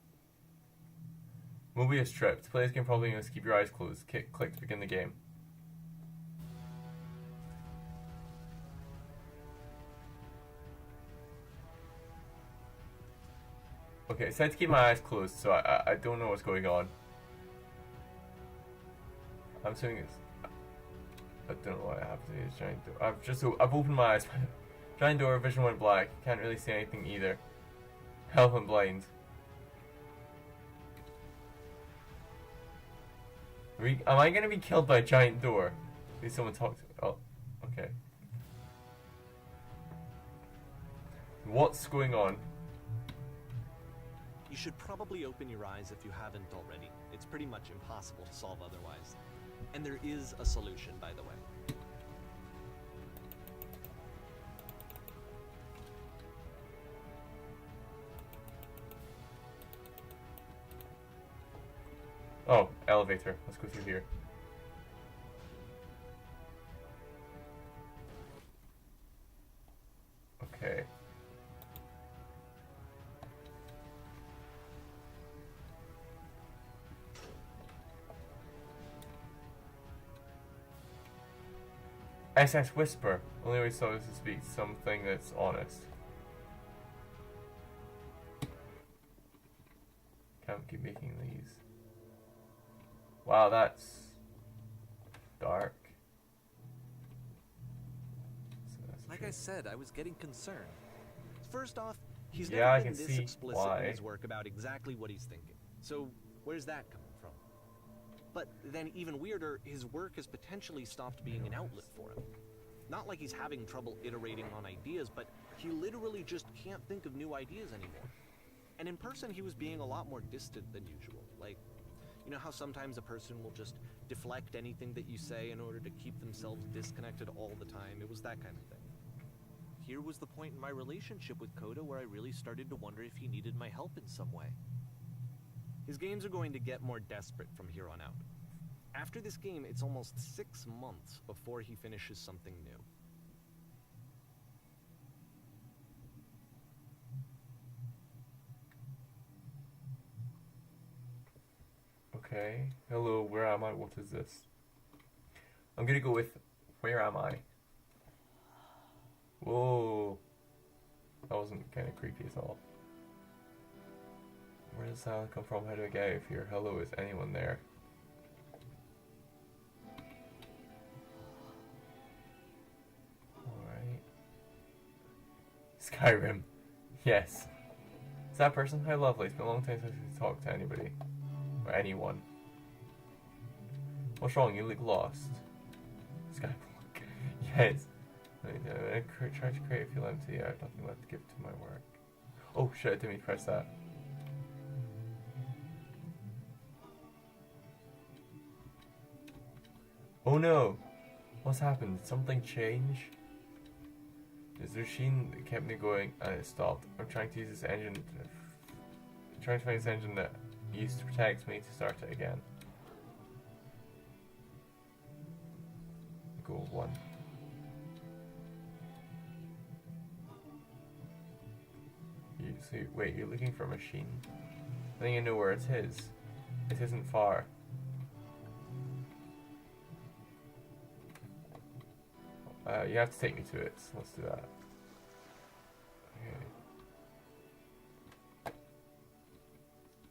Mobius Trip. To play this game, probably must keep your eyes closed. Click to begin the game. Okay, it said to keep my eyes closed, so I don't know what's going on. I'm assuming it's... I don't know what happened to this giant door. I've opened my eyes. Giant door, vision went black. Can't really see anything either. Help, I'm blind. Am I gonna be killed by a giant door? Maybe someone talk to me. Oh, okay. What's going on? You should probably open your eyes if you haven't already. It's pretty much impossible to solve otherwise. And there is a solution, by the way. Oh, elevator. Let's go through here. Okay. SS Whisper. Only way so is to speak something that's honest. Can't keep making these. Wow, that's dark. Like I said, I was getting concerned. First off, he's Yeah, I never been can this see explicit why. in his work about exactly what he's thinking. So where's that coming from? But then even weirder, his work has potentially stopped being an outlet for him. Not like he's having trouble iterating on ideas, but he literally just can't think of new ideas anymore. And in person, he was being a lot more distant than usual. Like, you know how sometimes a person will just deflect anything that you say in order to keep themselves disconnected all the time? It was that kind of thing. Here was the point in my relationship with Coda where I really started to wonder if he needed my help in some way. His games are going to get more desperate from here on out. After this game, it's almost 6 months before he finishes something new. Okay. Hello, where am I? What is this? I'm gonna go with where am I? Whoa. That wasn't kind of creepy at all. Where does sound come from? How do I get out of here? Hello, is anyone there? Alright. Skyrim. Yes. Is that person? How lovely. It's been a long time since we've talked to anybody. Or anyone. What's wrong? You look lost. Skyblock. Yes. I try to create a feel empty. I have nothing left to give to my work. Oh shit, I didn't mean to press that. Oh no! What's happened? Did something change? There's a machine that kept me going and it stopped. I'm trying to use this engine I'm trying to find this engine that used to protect me to start it again. Go 1. Wait, you're looking for a machine? I think I know where it is. It isn't far. You have to take me to it, so let's do that. Okay.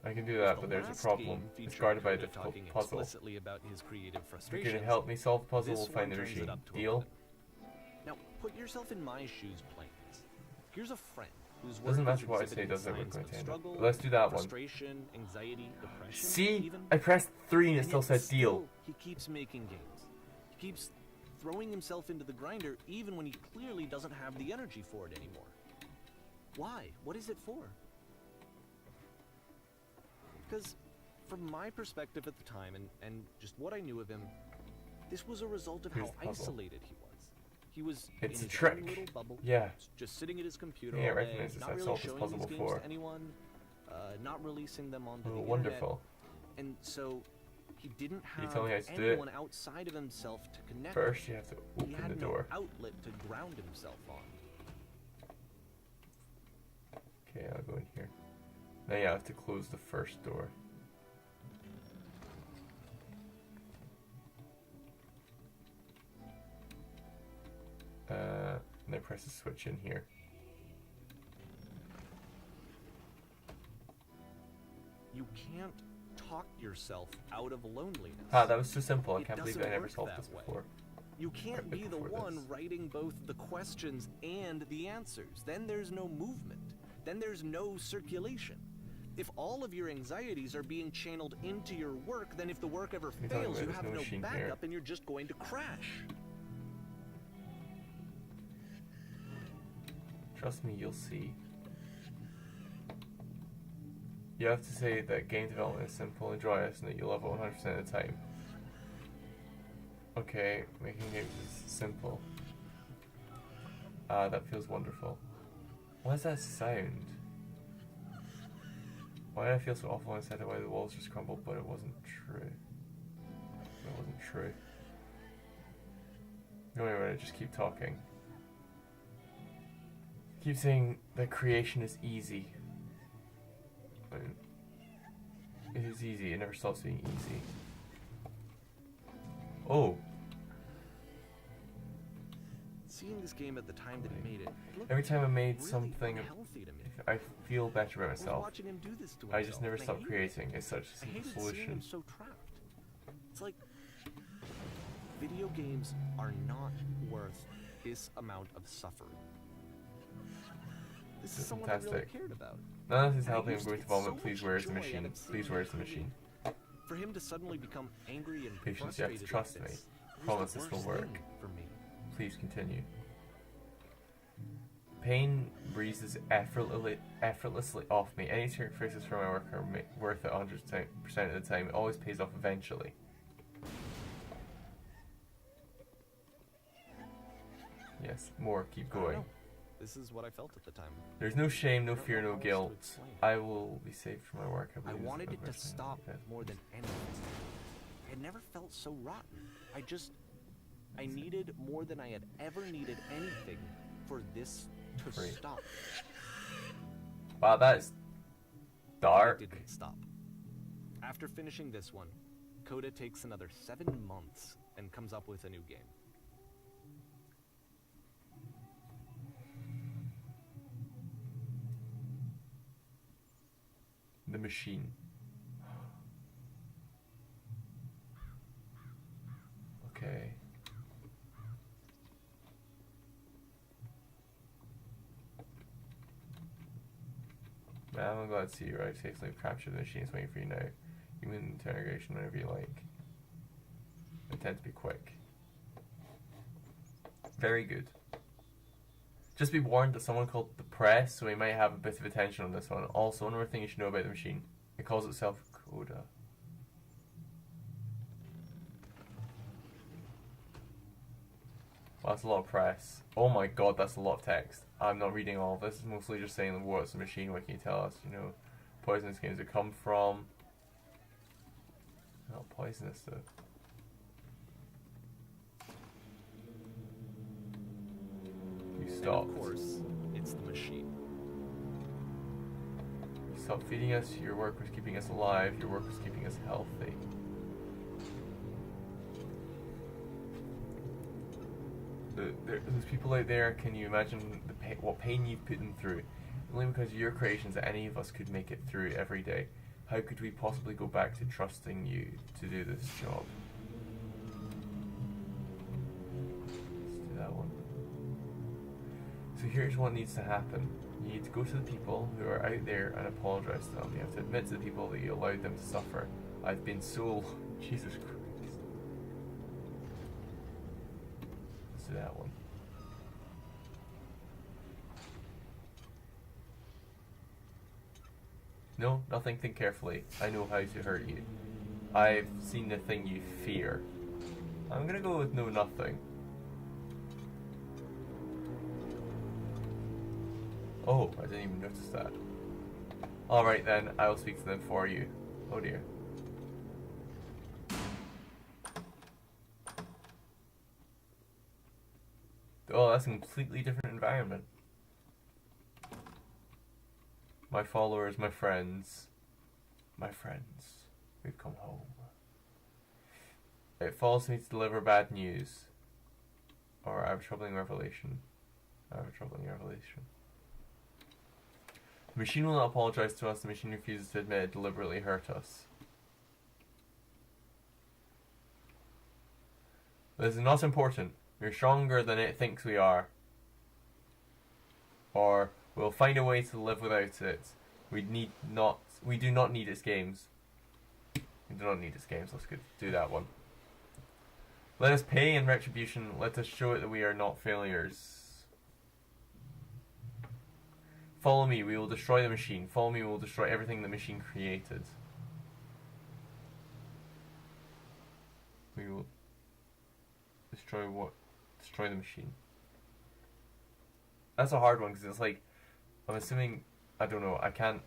I can do that, but there's a problem. It's guarded by a difficult puzzle. About his creative If you can help me solve the puzzle, we'll find the machine. Deal? Now, put yourself in my shoes playing this. Here's a friend who's Doesn't matter what I say, does it? We're going to end it. Let's do that one. Anxiety, depression, See? even. I pressed 3 and it still said deal. Still, he keeps making games. He keeps throwing himself into the grinder even when he clearly doesn't have the energy for it anymore. Why? What is it for? Because from my perspective at the time, and just what I knew of him, this was a result of Here's how the puzzle. isolated he was. He was It's in a his trick. own little bubble, Yeah. just sitting at his computer Yeah, I all day, recognize this. not I've really solved this showing puzzle his games before. to anyone, not releasing them onto Oh, the wonderful. internet, and so he didn't have tell me how to do it? anyone outside of himself to connect First, with. you have to He open had the no door. outlet to ground himself on. Okay, I'll go in here. Now you have to close the first door. And then press the switch in here. You can't talk yourself out of loneliness. Ah, that was so simple. I It can't believe I doesn't never work solved that this way. before. You can't Right be the before one this. writing both the questions and the answers. Then there's no movement. Then there's no circulation. If all of your anxieties are being channeled into your work, then if the work ever You're telling me fails, you there's have no no machine backup here. and you're just going to crash. Trust me, you'll see. You have to say that game development is simple and joyous and that you love it 100% of the time. Okay, making games is simple. Ah, that feels wonderful. What does that sound? Why did I feel so awful when I said why the walls just crumbled, but it wasn't true? It wasn't true. Don't worry about it, just keep talking. Keep saying that creation is easy. It is easy, it never stops being easy. Oh! Seeing this game at the time that he made it, looked Every time I made really something, unhealthy to me. I feel better about I was myself. watching him do this to I himself, just never and stop hated it. creating. It's such a I simple hated seeing solution. him so trapped. It's like video games are not worth this amount of suffering. This is This is someone I really fantastic. cared about. None of this is And I helping him used go to to get vomit. so Please, much where's the joy machine? out of seeing Please, him where's the create. machine? For him to suddenly become angry and Patience, you have to frustrated trust like me. this Promise was this the will worst work. thing for me. Please continue. Pain breezes effortlessly off me. Any sacrifices for my work are worth it 100% of the time. It always pays off eventually. Yes, more. Keep I don't going. know. This is what I felt at the time. There's no shame, no I don't fear, know no how else to guilt. explain it. I will be saved from my work. I believe is wanted the it to question. stop Okay. more than anything. It never felt so rotten. I needed more than I had ever needed anything for this to Free. stop. Wow, that is But dark. it didn't stop. After finishing this one, Coda takes another 7 months and comes up with a new game. The machine. Okay. Man, I'm glad to see you right. Safely captured the machine is waiting for you now. You can interrogation whenever you like. I tend to be quick. Very good. Just be warned that someone called the press, so we might have a bit of attention on this one. Also, one more thing you should know about the machine. It calls itself Coda. Well, that's a lot of press. Oh my god, that's a lot of text. I'm not reading all of this. It's mostly just saying what's the machine, what can you tell us, you know, poisonous games it come from. Not poisonous though. You And stopped. of course, it's the machine. You stopped feeding us, your work was keeping us alive, your work was keeping us healthy. Those people out there, can you imagine what pain you've put them through? Only because of your creations that any of us could make it through every day. How could we possibly go back to trusting you to do this job? Let's do that one. So here's what needs to happen. You need to go to the people who are out there and apologize to them. You have to admit to the people that you allowed them to suffer. I've been so... Jesus Christ. Let's do that one. No, nothing. Think carefully. I know how to hurt you. I've seen the thing you fear. I'm gonna go with no, nothing. Oh, I didn't even notice that. Alright then, I'll speak to them for you. Oh dear. Oh, that's a completely different environment. My followers, my friends. My friends. We've come home. It falls to me to deliver bad news. Or I have a troubling revelation. I have a troubling revelation. The machine will not apologize to us. The machine refuses to admit it deliberately hurt us. This is not important. We're stronger than it thinks we are. Or we'll find a way to live without it. We do not need its games. We do not need its games. Let's do that one. Let us pay in retribution. Let us show it that we are not failures. Follow me, we will destroy the machine. Follow me, we will destroy everything the machine created. We will destroy what? Destroy the machine. That's a hard one because it's like, I'm assuming, I don't know, I can't.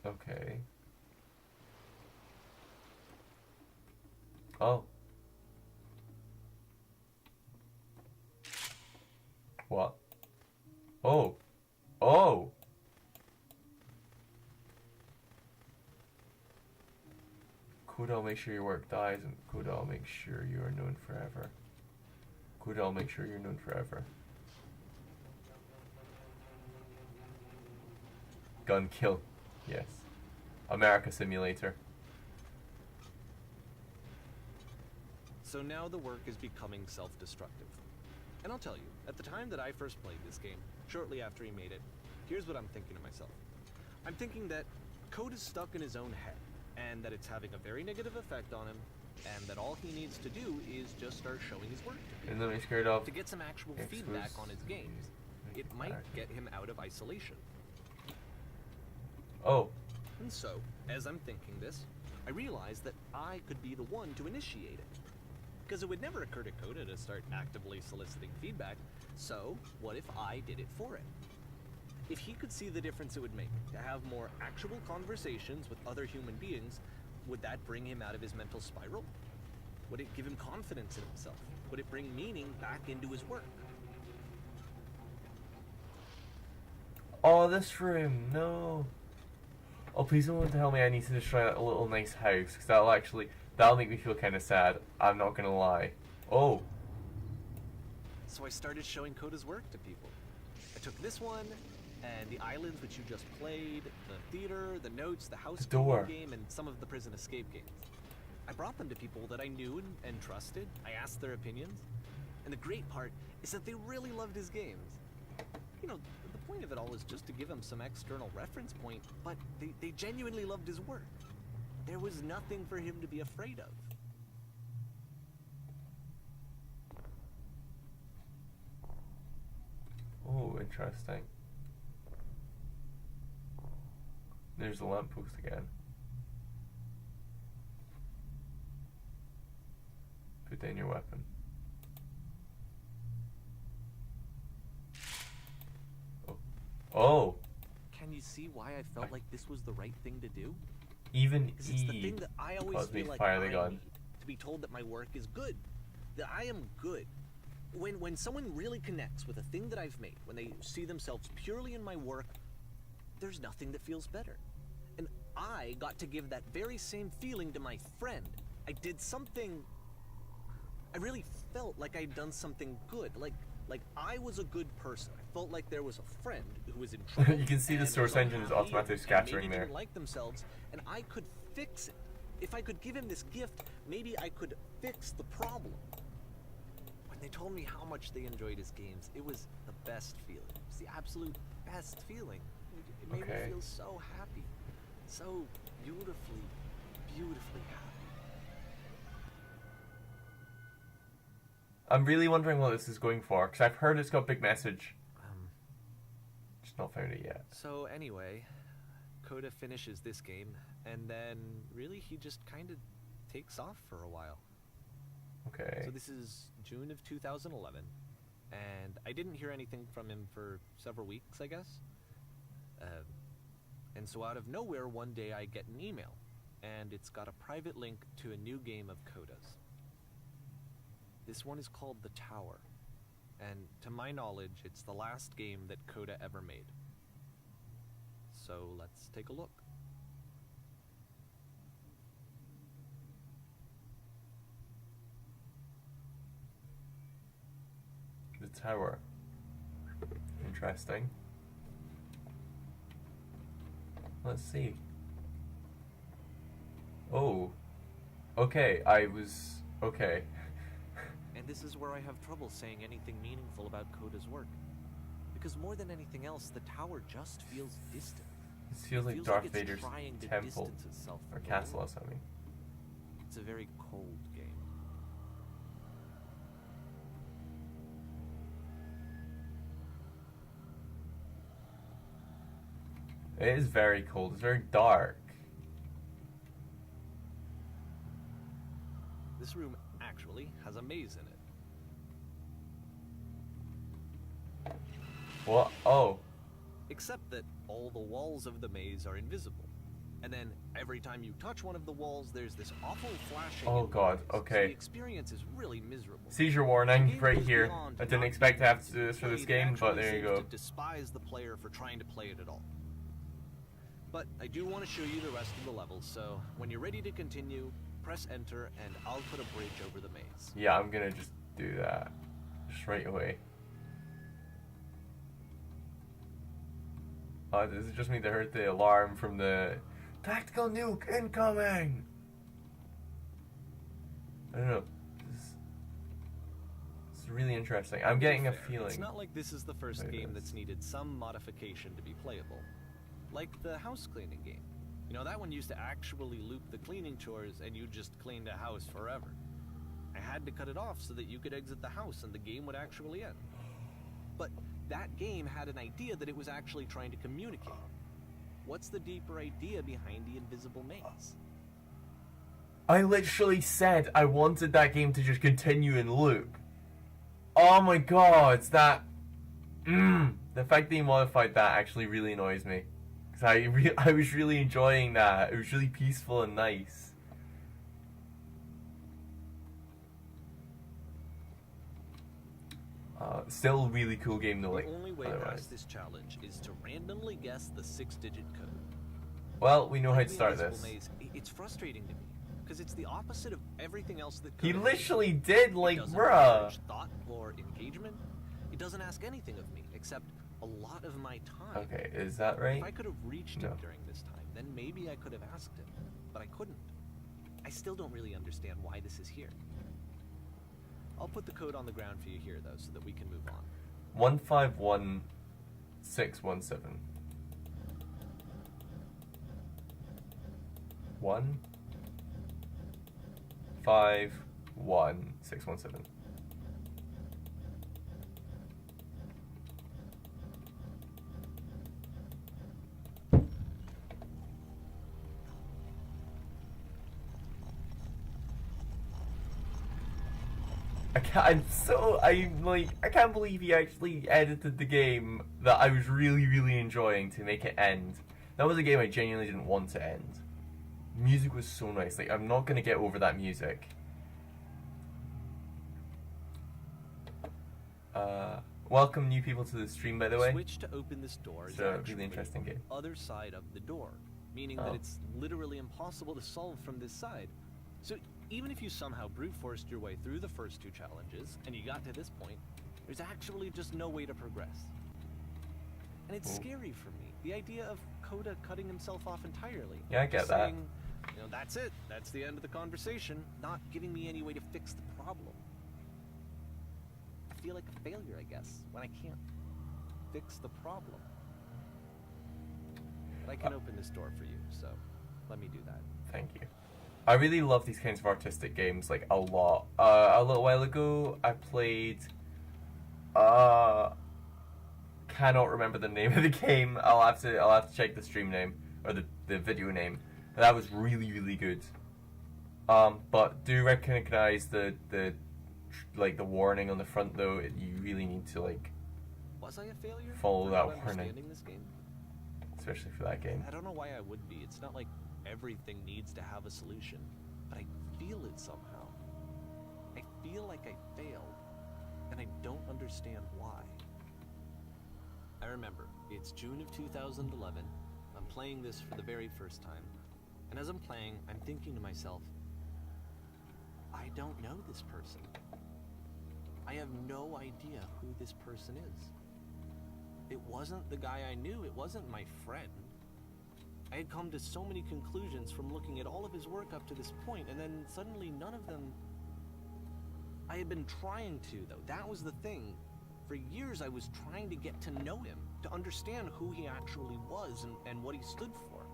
Okay. Oh. What? Oh. Oh! Kodal, make sure your work dies, and Kodal, make sure you are known forever. Kodal, make sure you're known forever. Gun kill. Yes. America Simulator. So now the work is becoming self-destructive. And I'll tell you, at the time that I first played this game, shortly after he made it, here's what I'm thinking to myself. I'm thinking that Code is stuck in his own head, and that it's having a very negative effect on him, and that all he needs to do is just start showing his work to And then he's scared of to get some actual feedback on his games. It might get him out of isolation. Oh. And so, as I'm thinking this, I realize that I could be the one to initiate it. Because it would never occur to Coda to start actively soliciting feedback, so what if I did it for him? If he could see the difference it would make to have more actual conversations with other human beings, would that bring him out of his mental spiral? Would it give him confidence in himself? Would it bring meaning back into his work? Oh, this room, no. Oh, please don't tell me I need to destroy that little nice house, because that'll make me feel kind of sad. I'm not gonna lie. Oh. So I started showing Coda's work to people. I took this one, and the islands which you just played, the theater, the notes, the house door game, and some of the prison escape games. I brought them to people that I knew and trusted. I asked their opinions. And the great part is that they really loved his games. You know, the point of it all is just to give him some external reference point, but they genuinely loved his work. There was nothing for him to be afraid of. Oh, interesting. There's the lamppost again. Put down your weapon. Oh. Oh! Can you see why I felt like this was the right thing to do? Even Because it's the thing that I always feel like I need, to be told that my work is good, that I am good. When someone really connects with a thing that I've made, when they see themselves purely in my work, there's nothing that feels better. And I got to give that very same feeling to my friend. I did something. I really felt like I'd done something good, like I was a good person. I felt like there was a friend who was in trouble. You can see the source engine is automatically scattering there. Didn't like themselves, and I could fix it. If I could give him this gift, maybe I could fix the problem. When they told me how much they enjoyed his games, it was the best feeling. It was the absolute best feeling. It made me feel so happy, so beautifully, beautifully happy. I'm really wondering what this is going for, because I've heard it's got a big message. Just not found it yet. So anyway, Coda finishes this game, and then really he just kind of takes off for a while. Okay. So this is June of 2011, and I didn't hear anything from him for several weeks, I guess. And so out of nowhere, one day I get an email, and it's got a private link to a new game of Coda's. This one is called The Tower, and to my knowledge, it's the last game that Coda ever made. So let's take a look. The Tower. Interesting. Let's see. Oh. Okay, okay. And this is where I have trouble saying anything meaningful about Coda's work. Because more than anything else, the tower just feels distant. This feels like Feels Darth it's Vader's trying to temple distance itself or from the castle or world. something. It's a very cold game. It is very cold. It's very dark. This room actually has a maze in it. What? Oh. Except that all the walls of the maze are invisible. And then every time you touch one of the walls, there's this awful flashing. Oh in the god, maze. So okay. the experience is really miserable. Seizure The warning game right goes here. beyond I to didn't not expect to being have to do this for this played, game, it but actually there you seems go. to despise the player for trying to play it at all. But I do want to show you the rest of the levels, so when you're ready to continue, press enter and I'll put a bridge over the maze. Yeah, I'm gonna just do that. Just right away. This is just me that heard the alarm from the tactical nuke incoming! I don't know. This is really interesting. I'm getting a Fair. feeling. It's not like this is the first It game is. that's needed some modification to be playable. Like the house cleaning game. You know, that one used to actually loop the cleaning chores and you just cleaned a house forever. I had to cut it off so that you could exit the house and the game would actually end. But that game had an idea that it was actually trying to communicate. What's the deeper idea behind the invisible maze? I literally said I wanted that game to just continue in loop. Oh my god, that... The fact that you modified that actually really annoys me. Because I was really enjoying that. It was really peaceful and nice. Still a really cool game though, like, The only way otherwise. past this challenge is to randomly guess the 6-digit code. Well, we know how Like to the start invisible this. maze, it's frustrating to me because it's the opposite of everything else that He Coda literally does. did, It like, doesn't bruh. encourage thought or engagement. It doesn't ask anything of me except a lot of my time. Okay, is that right? If I could have reached No. him during this time, then maybe I could have asked him, but I couldn't. I still don't really understand why this is here. I'll put the code on the ground for you here, though, so that we can move on. 151617. 151617. I can't believe he actually edited the game that I was really, really enjoying to make it end. That was a game I genuinely didn't want to end. Music was so nice. Like, I'm not gonna get over that music. Welcome new people to the stream, by the way. Switch to open this door is It's a really actually interesting on game. the other side of the door, meaning Oh. that it's literally impossible to solve from this side. So even if you somehow brute forced your way through the first two challenges and you got to this point, there's actually just no way to progress. And it's Oh. scary for me, the idea of Coda cutting himself off entirely. Yeah, I get Just that. saying, you know, that's it, that's the end of the conversation, not giving me any way to fix the problem. I feel like a failure, I guess, when I can't fix the problem. But I can open this door for you, so let me do that. Thank you. I really love these kinds of artistic games, like, a lot. A little while ago, I played, cannot remember the name of the game. I'll have to check the stream name or the video name. That was really, really good. But do recognize the warning on the front though. You really need to like Was I a failure? follow for that not warning, understanding this game? especially for that game. I don't know why I would be. It's not like everything needs to have a solution, but I feel it somehow. I feel like I failed, and I don't understand why. I remember, it's June of 2011. I'm playing this for the very first time, and as I'm playing, I'm thinking to myself, I don't know this person. I have no idea who this person is. It wasn't the guy I knew, it wasn't my friend. I had come to so many conclusions from looking at all of his work up to this point, and then suddenly none of them... I had been trying to, though. That was the thing. For years I was trying to get to know him, to understand who he actually was and what he stood for.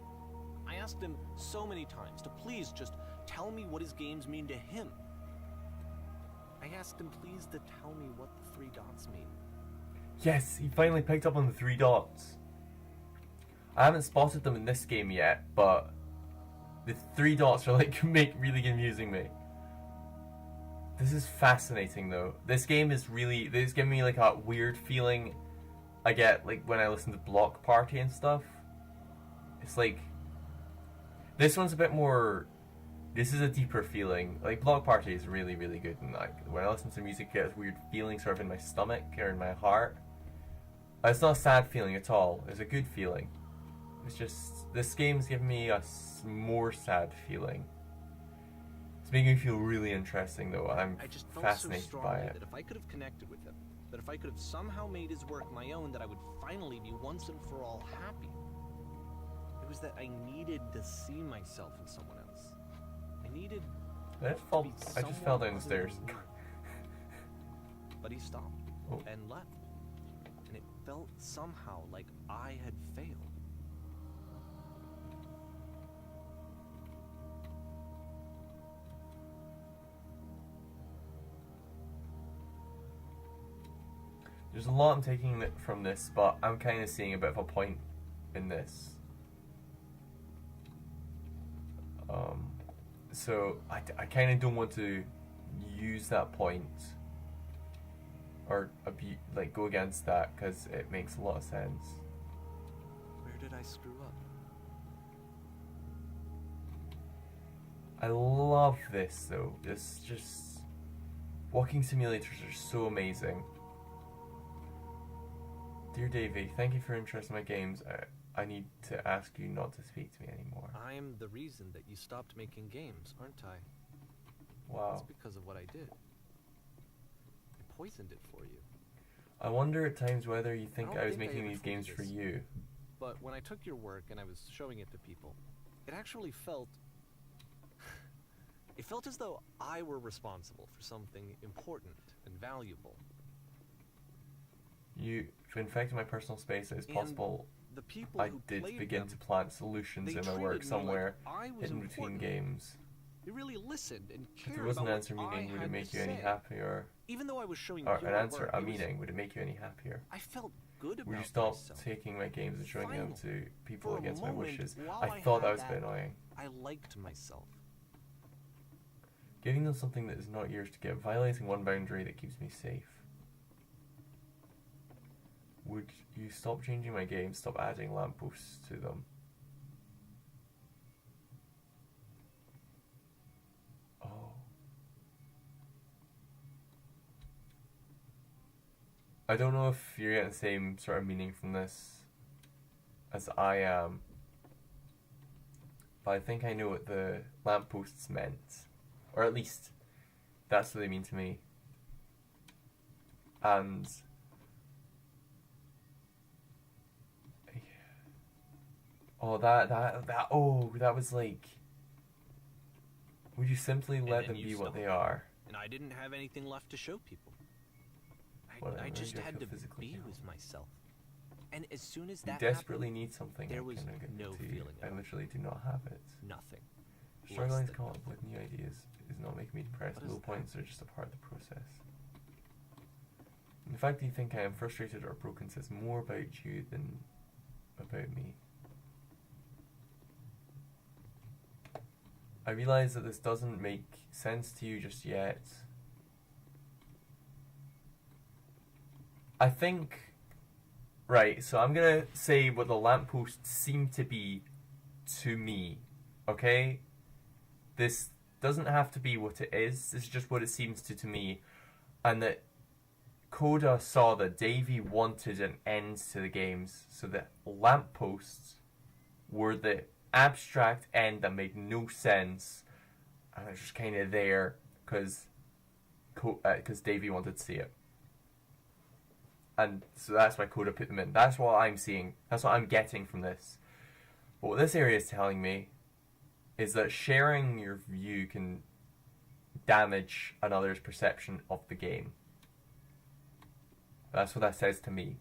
I asked him so many times to please just tell me what his games mean to him. I asked him please to tell me what the 3 dots mean. Yes, he finally picked up on the 3 dots. I haven't spotted them in this game yet, but the 3 dots are like really confusing me. This is fascinating though. This game is it's giving me like a weird feeling I get like when I listen to Block Party and stuff. It's like this one's a bit more. This is a deeper feeling. Like Block Party is really, really good, and like when I listen to music, I get this weird feeling sort of in my stomach or in my heart. It's not a sad feeling at all. It's a good feeling. It's just this game's giving me a more sad feeling. It's making me feel really interesting though. I just felt fascinated so by strongly it. that if I could have connected with him, that if I could have somehow made his work my own, that I would finally be once and for all happy. It was that I needed to see myself in someone else. I needed I just fell down the stairs. But he stopped and left. And it felt somehow like I had failed. There's a lot I'm taking from this, but I'm kind of seeing a bit of a point in this. So I kind of don't want to use that point or go against that because it makes a lot of sense. Where did I screw up? I love this though. It's just walking simulators are so amazing. Dear Davey, thank you for your interest in my games. I need to ask you not to speak to me anymore. I'm the reason that you stopped making games, aren't I? Wow. It's because of what I did. I poisoned it for you. I wonder at times whether you think don't I was think I making ever these told you games for this. you. But when I took your work and I was showing it to people, it actually felt... it felt as though I were responsible for something important and valuable. You've infected my personal space. It's possible The people I who did played begin them, to plant solutions they in my work treated me somewhere like I was hidden between important. games. They really listened and If cared there was an about answer what I meaning, would it had make to you any say. happier? Even though I was showing Or your an answer, work, a it was- meaning, would it make you any happier? I felt good about Would you stop myself. taking my games and showing them to people For a against my moment, wishes? while I I thought that had was a bit that- annoying. I liked myself. Giving them something that is not yours to give, violating one boundary that keeps me safe. Would you stop changing my games, stop adding lampposts to them? Oh. I don't know if you're getting the same sort of meaning from this as I am, but I think I know what the lampposts meant. Or at least, that's what they mean to me. And... oh, that was like... would you simply let then them you be what stopped. they are? And I didn't have anything left to show people. Well, I I just really had feel to physically be ill. with myself. And as soon as You that desperately happened, need something. there I was cannot give no it to you. feeling at I all. literally do not have it. nothing. Struggling to than come up with new ideas is not making me depressed. What is Low that? points are just a part of the process. The fact that you think I am frustrated or broken says more about you than about me. I realize that this doesn't make sense to you just yet. I think... Right, so I'm gonna say what the lampposts seem to be to me, okay? This doesn't have to be what it is, this is just what it seems to me. And that Coda saw that Davey wanted an end to the games, so that lampposts were the abstract end that made no sense, and it's just kind of there because Davey wanted to see it. And so that's why Coda put them in. That's what I'm seeing. That's what I'm getting from this. But what this area is telling me is that sharing your view can damage another's perception of the game. That's what that says to me.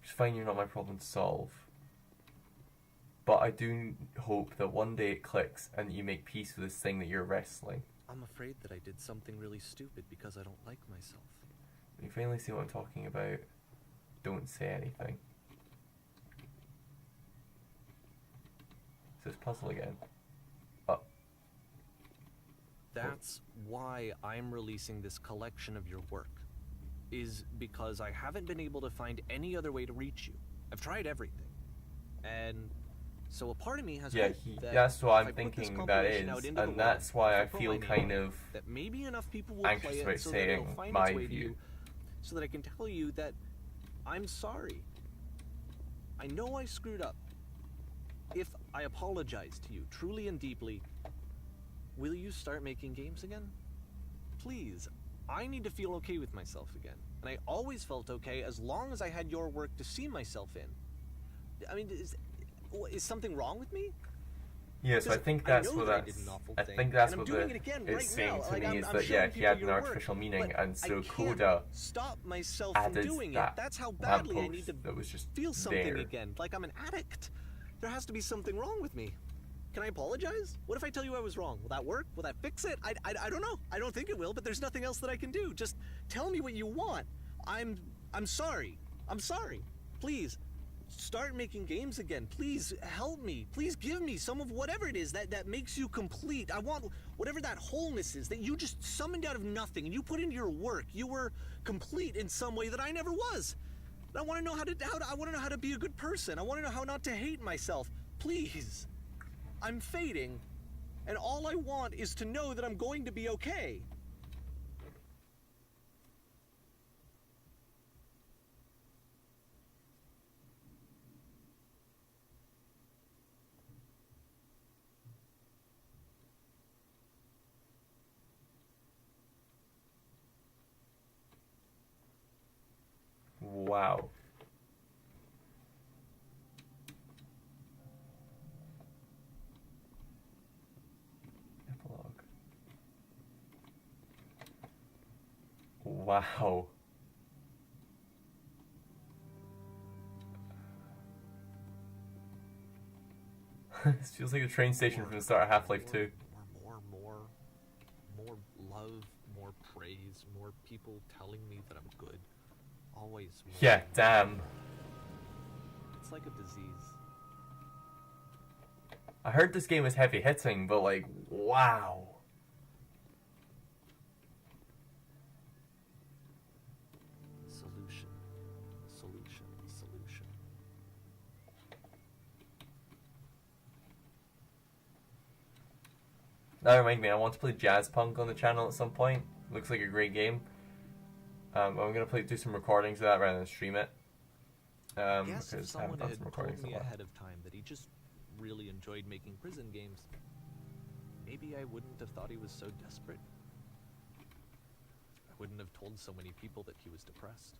It's fine, you're not my problem to solve. But I do hope that one day it clicks and you make peace with this thing that you're wrestling. I'm afraid that I did something really stupid because I don't like myself. When you finally see what I'm talking about, don't say anything. So it's puzzle again. Oh. That's why I'm releasing this collection of your work. Is because I haven't been able to find any other way to reach you. I've tried everything. And so a part of me has hope that that's what I'm if I put this thinking that compilation out is, into the and that's world, why I if put feel my name kind on it, of that maybe enough people will anxious play about it so that it'll saying find my its way to view. you, so that I can tell you that I'm sorry. I know I screwed up. If I apologize to you truly and deeply, will you start making games again? Please. I need to feel okay with myself again. And I always felt okay as long as I had your work to see myself in. I mean, is something wrong with me? Yes, I think that's what I think that's what it's saying to me is that yeah, he had an artificial meaning, and so Coda stop myself added from doing that it. That's how badly I need to that was just feel something there. again, like I'm an addict. There has to be something wrong with me. Can I apologize? What if I tell you I was wrong? Will that work? Will that fix it? I don't know. I don't think it will, but there's nothing else that I can do. Just tell me what you want. I'm sorry. I'm sorry. Please, start making games again. Please help me. Please give me some of whatever it is that makes you complete. I want whatever that wholeness is that you just summoned out of nothing and you put into your work. You were complete in some way that I never was. And I want to know I want to know how to be a good person. I want to know how not to hate myself. Please. I'm fading, and all I want is to know that I'm going to be okay. Wow. Epilogue. Wow. This feels like a train station from the start of Half-Life 2. More love, more praise, more people telling me that I'm good. Always more. Yeah, damn. It's like a disease. I heard this game was heavy hitting, but like, wow. Solution. That reminds me, I want to play Jazz Punk on the channel at some point. Looks like a great game. I'm gonna do some recordings of that rather than stream it. Guess if Because I haven't someone done had some told recordings in a me while. ahead of time that he just really enjoyed making prison games, maybe I wouldn't have thought he was so desperate. I wouldn't have told so many people that he was depressed.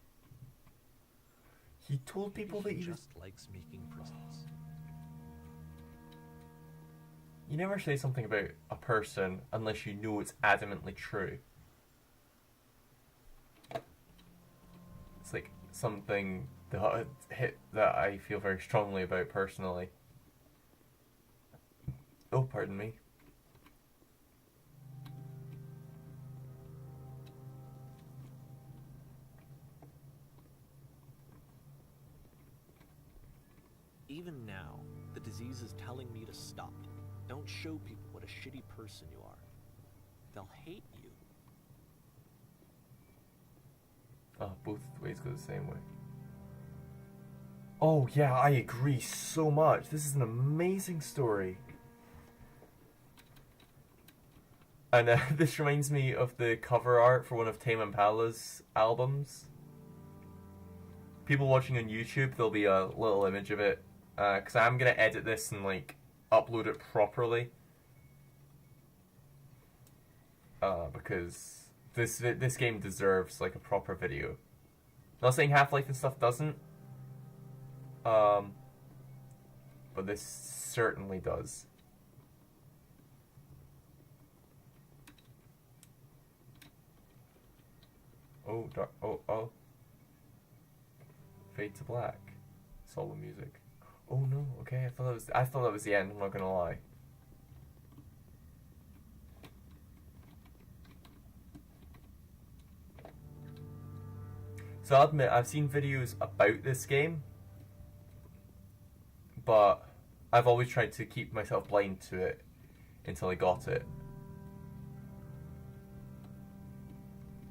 He told people that He he was... just likes making prisons. You never say something about a person unless you know it's adamantly true. It's like something that I feel very strongly about personally. Oh, pardon me. Even now, the disease is telling me to stop. Don't show people what a shitty person you are. They'll hate you. Oh, both ways go the same way. Oh yeah, I agree so much. This is an amazing story. And this reminds me of the cover art for one of Tame Impala's albums. People watching on YouTube, there'll be a little image of it. Because I'm going to edit this and like upload it properly. Because this game deserves like a proper video. Not saying Half-Life and stuff doesn't. But this certainly does. Oh, dark. Oh. Fade to black. Solo music. Oh no. Okay, I thought that was the end. I'm not gonna lie. So I'll admit, I've seen videos about this game, but I've always tried to keep myself blind to it until I got it.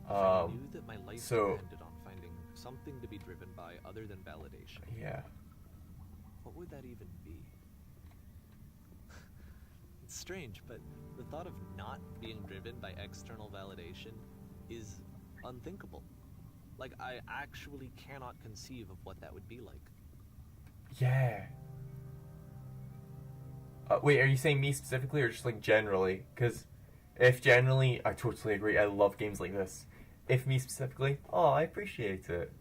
I knew that my life so depended on finding something to be driven by other than validation. yeah. What would that even be? It's strange, but the thought of not being driven by external validation is unthinkable. Like, I actually cannot conceive of what that would be like. Yeah. Wait, are you saying me specifically or just like generally? Because if generally, I totally agree. I love games like this. If me specifically, oh, I appreciate it.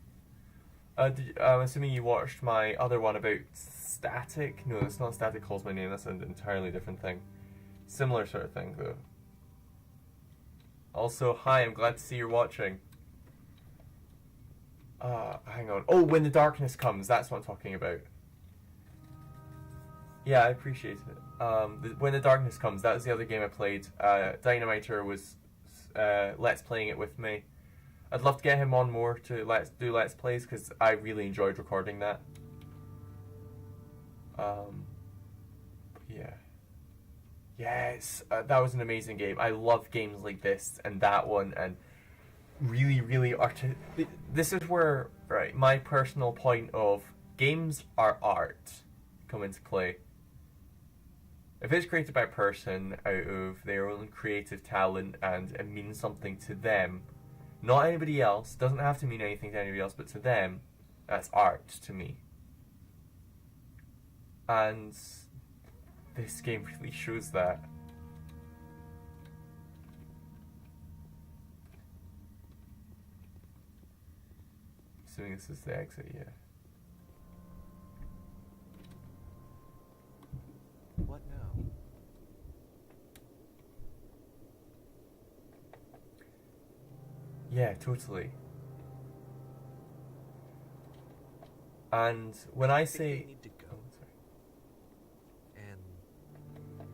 I'm assuming you watched my other one about Static. No, that's not Static Calls My Name. That's an entirely different thing. Similar sort of thing, though. Also, hi, I'm glad to see you're watching. Hang on. Oh, When the Darkness Comes. That's what I'm talking about. Yeah, I appreciate it. When the Darkness Comes, that was the other game I played. Dynamiter was Let's Playing it with me. I'd love to get him on more to do Let's Plays, because I really enjoyed recording that. Yeah. Yes, that was an amazing game. I love games like this, and that one, and really this is where, right, my personal point of games are art come into play. If it's created by a person out of their own creative talent and it means something to them, not anybody else, doesn't have to mean anything to anybody else, but to them, that's art to me. And this game really shows that. Assuming this is the exit, yeah. What now? Yeah, totally. And when I think say... I need to go. Oh, sorry. And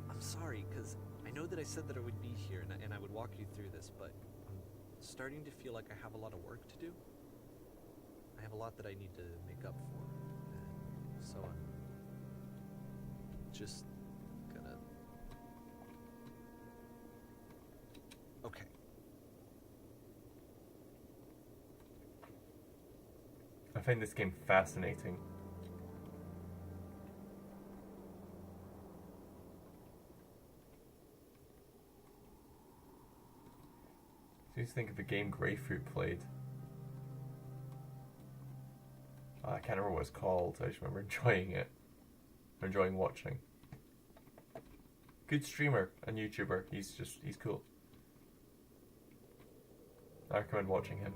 I'm sorry, because I know that I said that I would be here and I would walk you through this, but I'm starting to feel like I have a lot of work to do. I have a lot that I need to make up for, and so I'm just gonna... Okay. I find this game fascinating. I used to think of a game Grapefruit played. I can't remember what it's called. I just remember enjoying it. Enjoying watching. Good streamer and YouTuber. He's cool. I recommend watching him.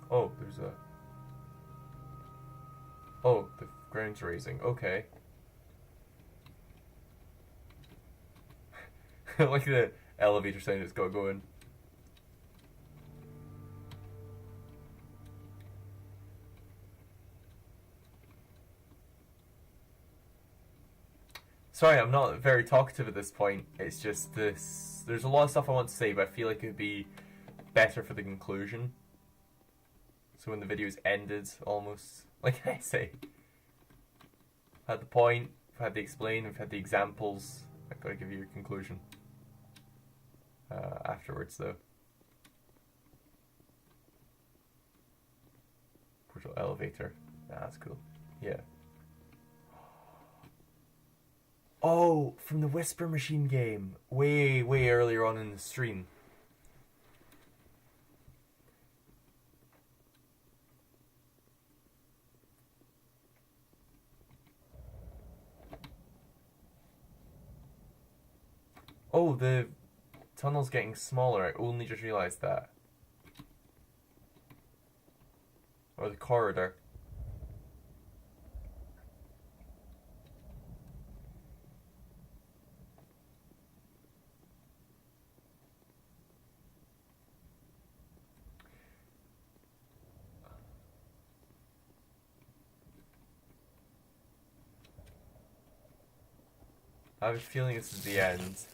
Oh, there's a... Oh, the ground's raising. Okay. Like the elevator sound it's got going. Sorry, I'm not very talkative at this point. It's just this. There's a lot of stuff I want to say, but I feel like it would be better for the conclusion. So when the video's ended, almost, like I say, I've had the point, I've had the explain, I've had the examples. I've got to give you your conclusion afterwards, though. Portal elevator. Ah, that's cool. Yeah. Oh, from the Whisper Machine game. Way earlier on in the stream. Oh, the tunnel's getting smaller. I only just realised that. Or the corridor. I have a feeling this is the end.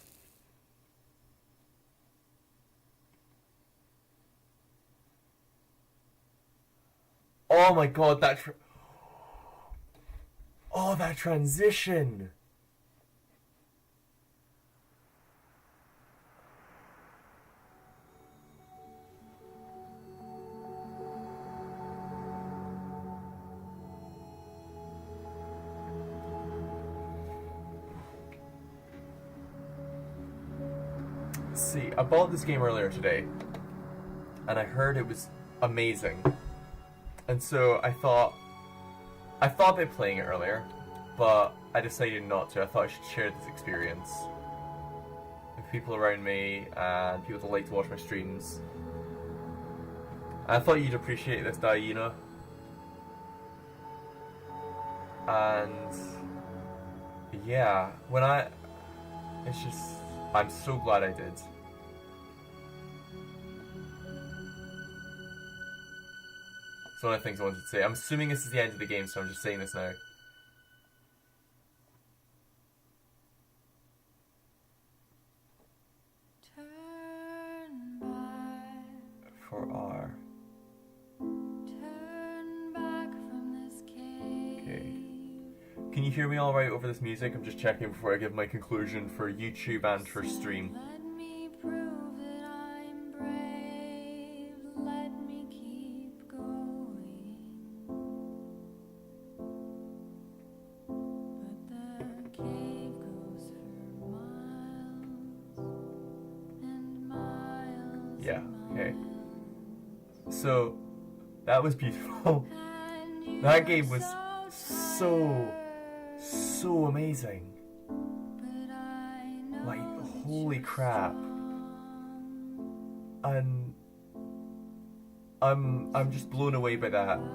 Oh my god, that that transition! See, I bought this game earlier today, and I heard it was amazing. And so I thought about playing it earlier, but I decided not to. I thought I should share this experience with people around me and people that like to watch my streams. And I thought you'd appreciate this, Diana. And yeah, I'm so glad I did. It's one of the things I wanted to say. I'm assuming this is the end of the game, so I'm just saying this now. Turn back. For R. Turn back from this cave. Okay. Can you hear me alright over this music? I'm just checking before I give my conclusion for YouTube and for stream. Let me prove that I'm brave. Let me keep going. But the cave goes for miles and miles. Yeah, and okay. miles. So, that was beautiful. And you That are game was so amazing. But I know Like, that holy you're crap. strong. And I'm just blown away by that. And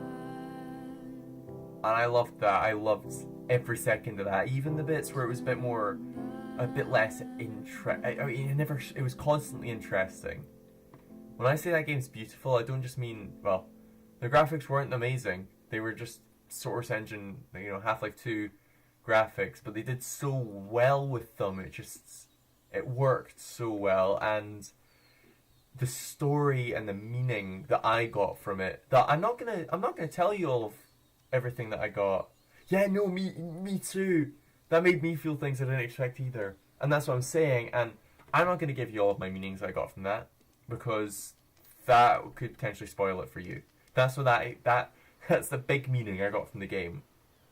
I loved that. I loved every second of that. Even the bits where it was a bit less it was constantly interesting. When I say that game's beautiful, I don't just mean, well, the graphics weren't amazing. They were just Source Engine, Half-Life 2 graphics, but they did so well with them. It worked so well, and the story and the meaning that I got from it. That I'm not gonna tell you all of everything that I got. Yeah, no, me too. That made me feel things I didn't expect either, and that's what I'm saying. And I'm not gonna give you all of my meanings I got from that, because that could potentially spoil it for you. That's what that's the big meaning I got from the game.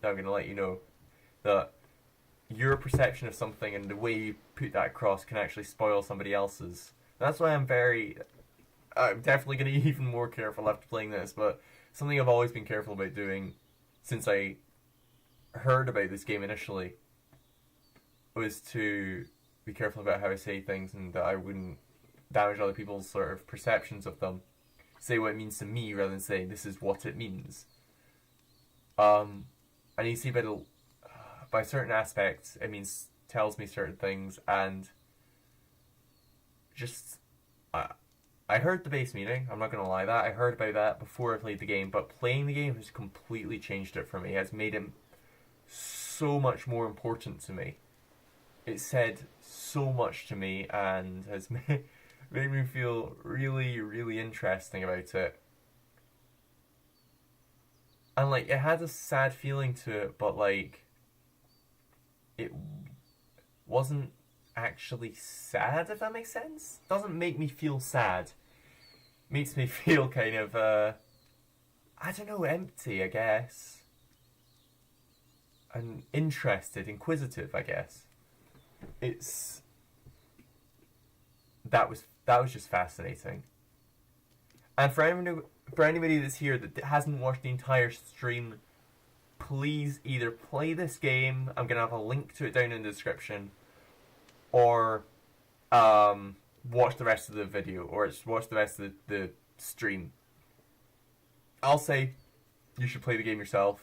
That I'm gonna let you know that your perception of something and the way you put that across can actually spoil somebody else's. That's why I'm definitely going to be even more careful after playing this, but something I've always been careful about doing since I heard about this game initially was to be careful about how I say things and that I wouldn't damage other people's sort of perceptions of them. Say what it means to me rather than saying this is what it means. And you see by certain aspects, it tells me certain things, and just I heard the base meaning. I'm not gonna lie, that I heard about that before I played the game, but playing the game has completely changed it for me. It has made it so much more important to me. it said so much to me and has made me feel really, really interesting about it. And like, it had a sad feeling to it, but like, it wasn't actually sad, if that makes sense. Doesn't make me feel sad. Makes me feel kind of, I don't know, empty, I guess. And interested, inquisitive, I guess. That was just fascinating. And for anybody that's here that hasn't watched the entire stream, please either play this game. I'm gonna have a link to it down in the description, or watch the rest of the video, or just watch the rest of the stream. I'll say you should play the game yourself.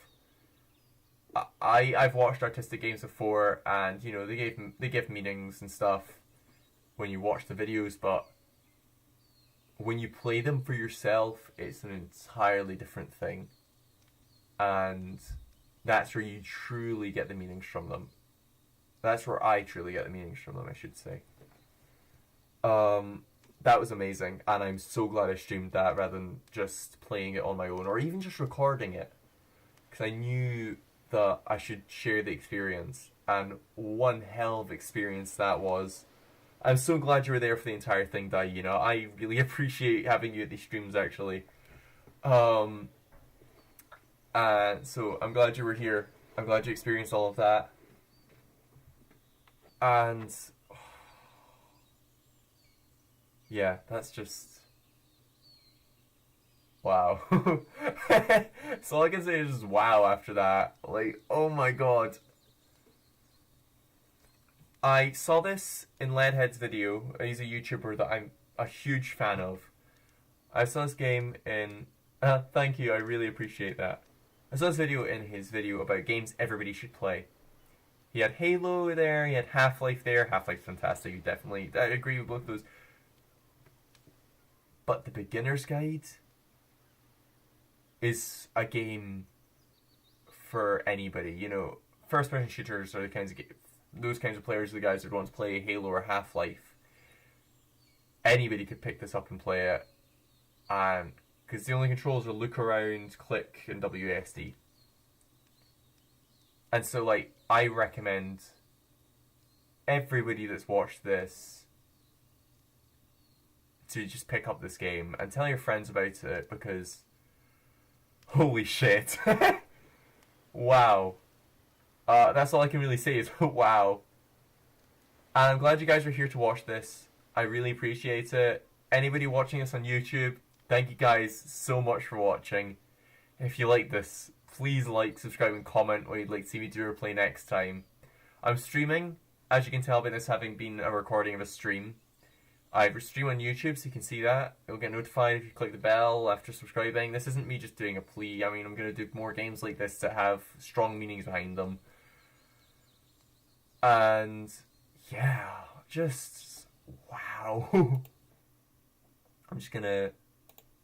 I've watched artistic games before, and you know they give meanings and stuff when you watch the videos, but when you play them for yourself, it's an entirely different thing, and that's where you truly get the meanings from them. That's where I truly get the meanings from them, I should say. That was amazing, and I'm so glad I streamed that rather than just playing it on my own, or even just recording it, because I knew that I should share the experience, and one hell of experience that was. I'm so glad you were there for the entire thing, Dai. You know, I really appreciate having you at these streams, actually. So I'm glad you were here. I'm glad you experienced all of that. And yeah, that's just wow. So all I can say is just wow after that. Like, oh my god. I saw this in Leadhead's video. He's a YouTuber that I'm a huge fan of. I saw this game in... thank you, I really appreciate that. I saw this video in his video about games everybody should play. He had Halo there, he had Half-Life there. Half-Life's fantastic, definitely. I agree with both those. But the Beginner's Guide is a game for anybody. You know, first-person shooters are the kinds of those kinds of players are the guys that want to play Halo or Half-Life. Anybody could pick this up and play it, and because the only controls are look around, click, and WASD. And so, like, I recommend everybody that's watched this to just pick up this game and tell your friends about it, because holy shit. Wow. That's all I can really say is wow. And I'm glad you guys are here to watch this. I really appreciate it. Anybody watching this on YouTube, thank you guys so much for watching. If you like this, please like, subscribe, and comment what you'd like to see me do or play next time. I'm streaming, as you can tell by this having been a recording of a stream. I stream on YouTube, so you can see that. You'll get notified if you click the bell after subscribing. This isn't me just doing a plea. I mean, I'm going to do more games like this that have strong meanings behind them. And yeah, just wow. I'm just gonna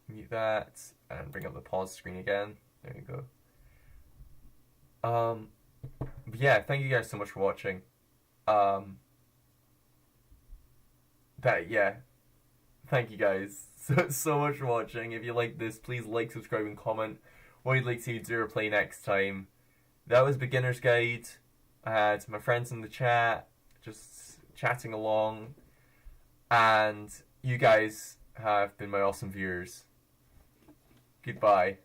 mute that and bring up the pause screen again. There you go. But yeah, thank you guys so much for watching. Thank you guys so much for watching. If you like this, please like, subscribe, and comment what you'd like to see me do or play next time. That was Beginner's Guide. I had my friends in the chat, just chatting along, and you guys have been my awesome viewers. Goodbye.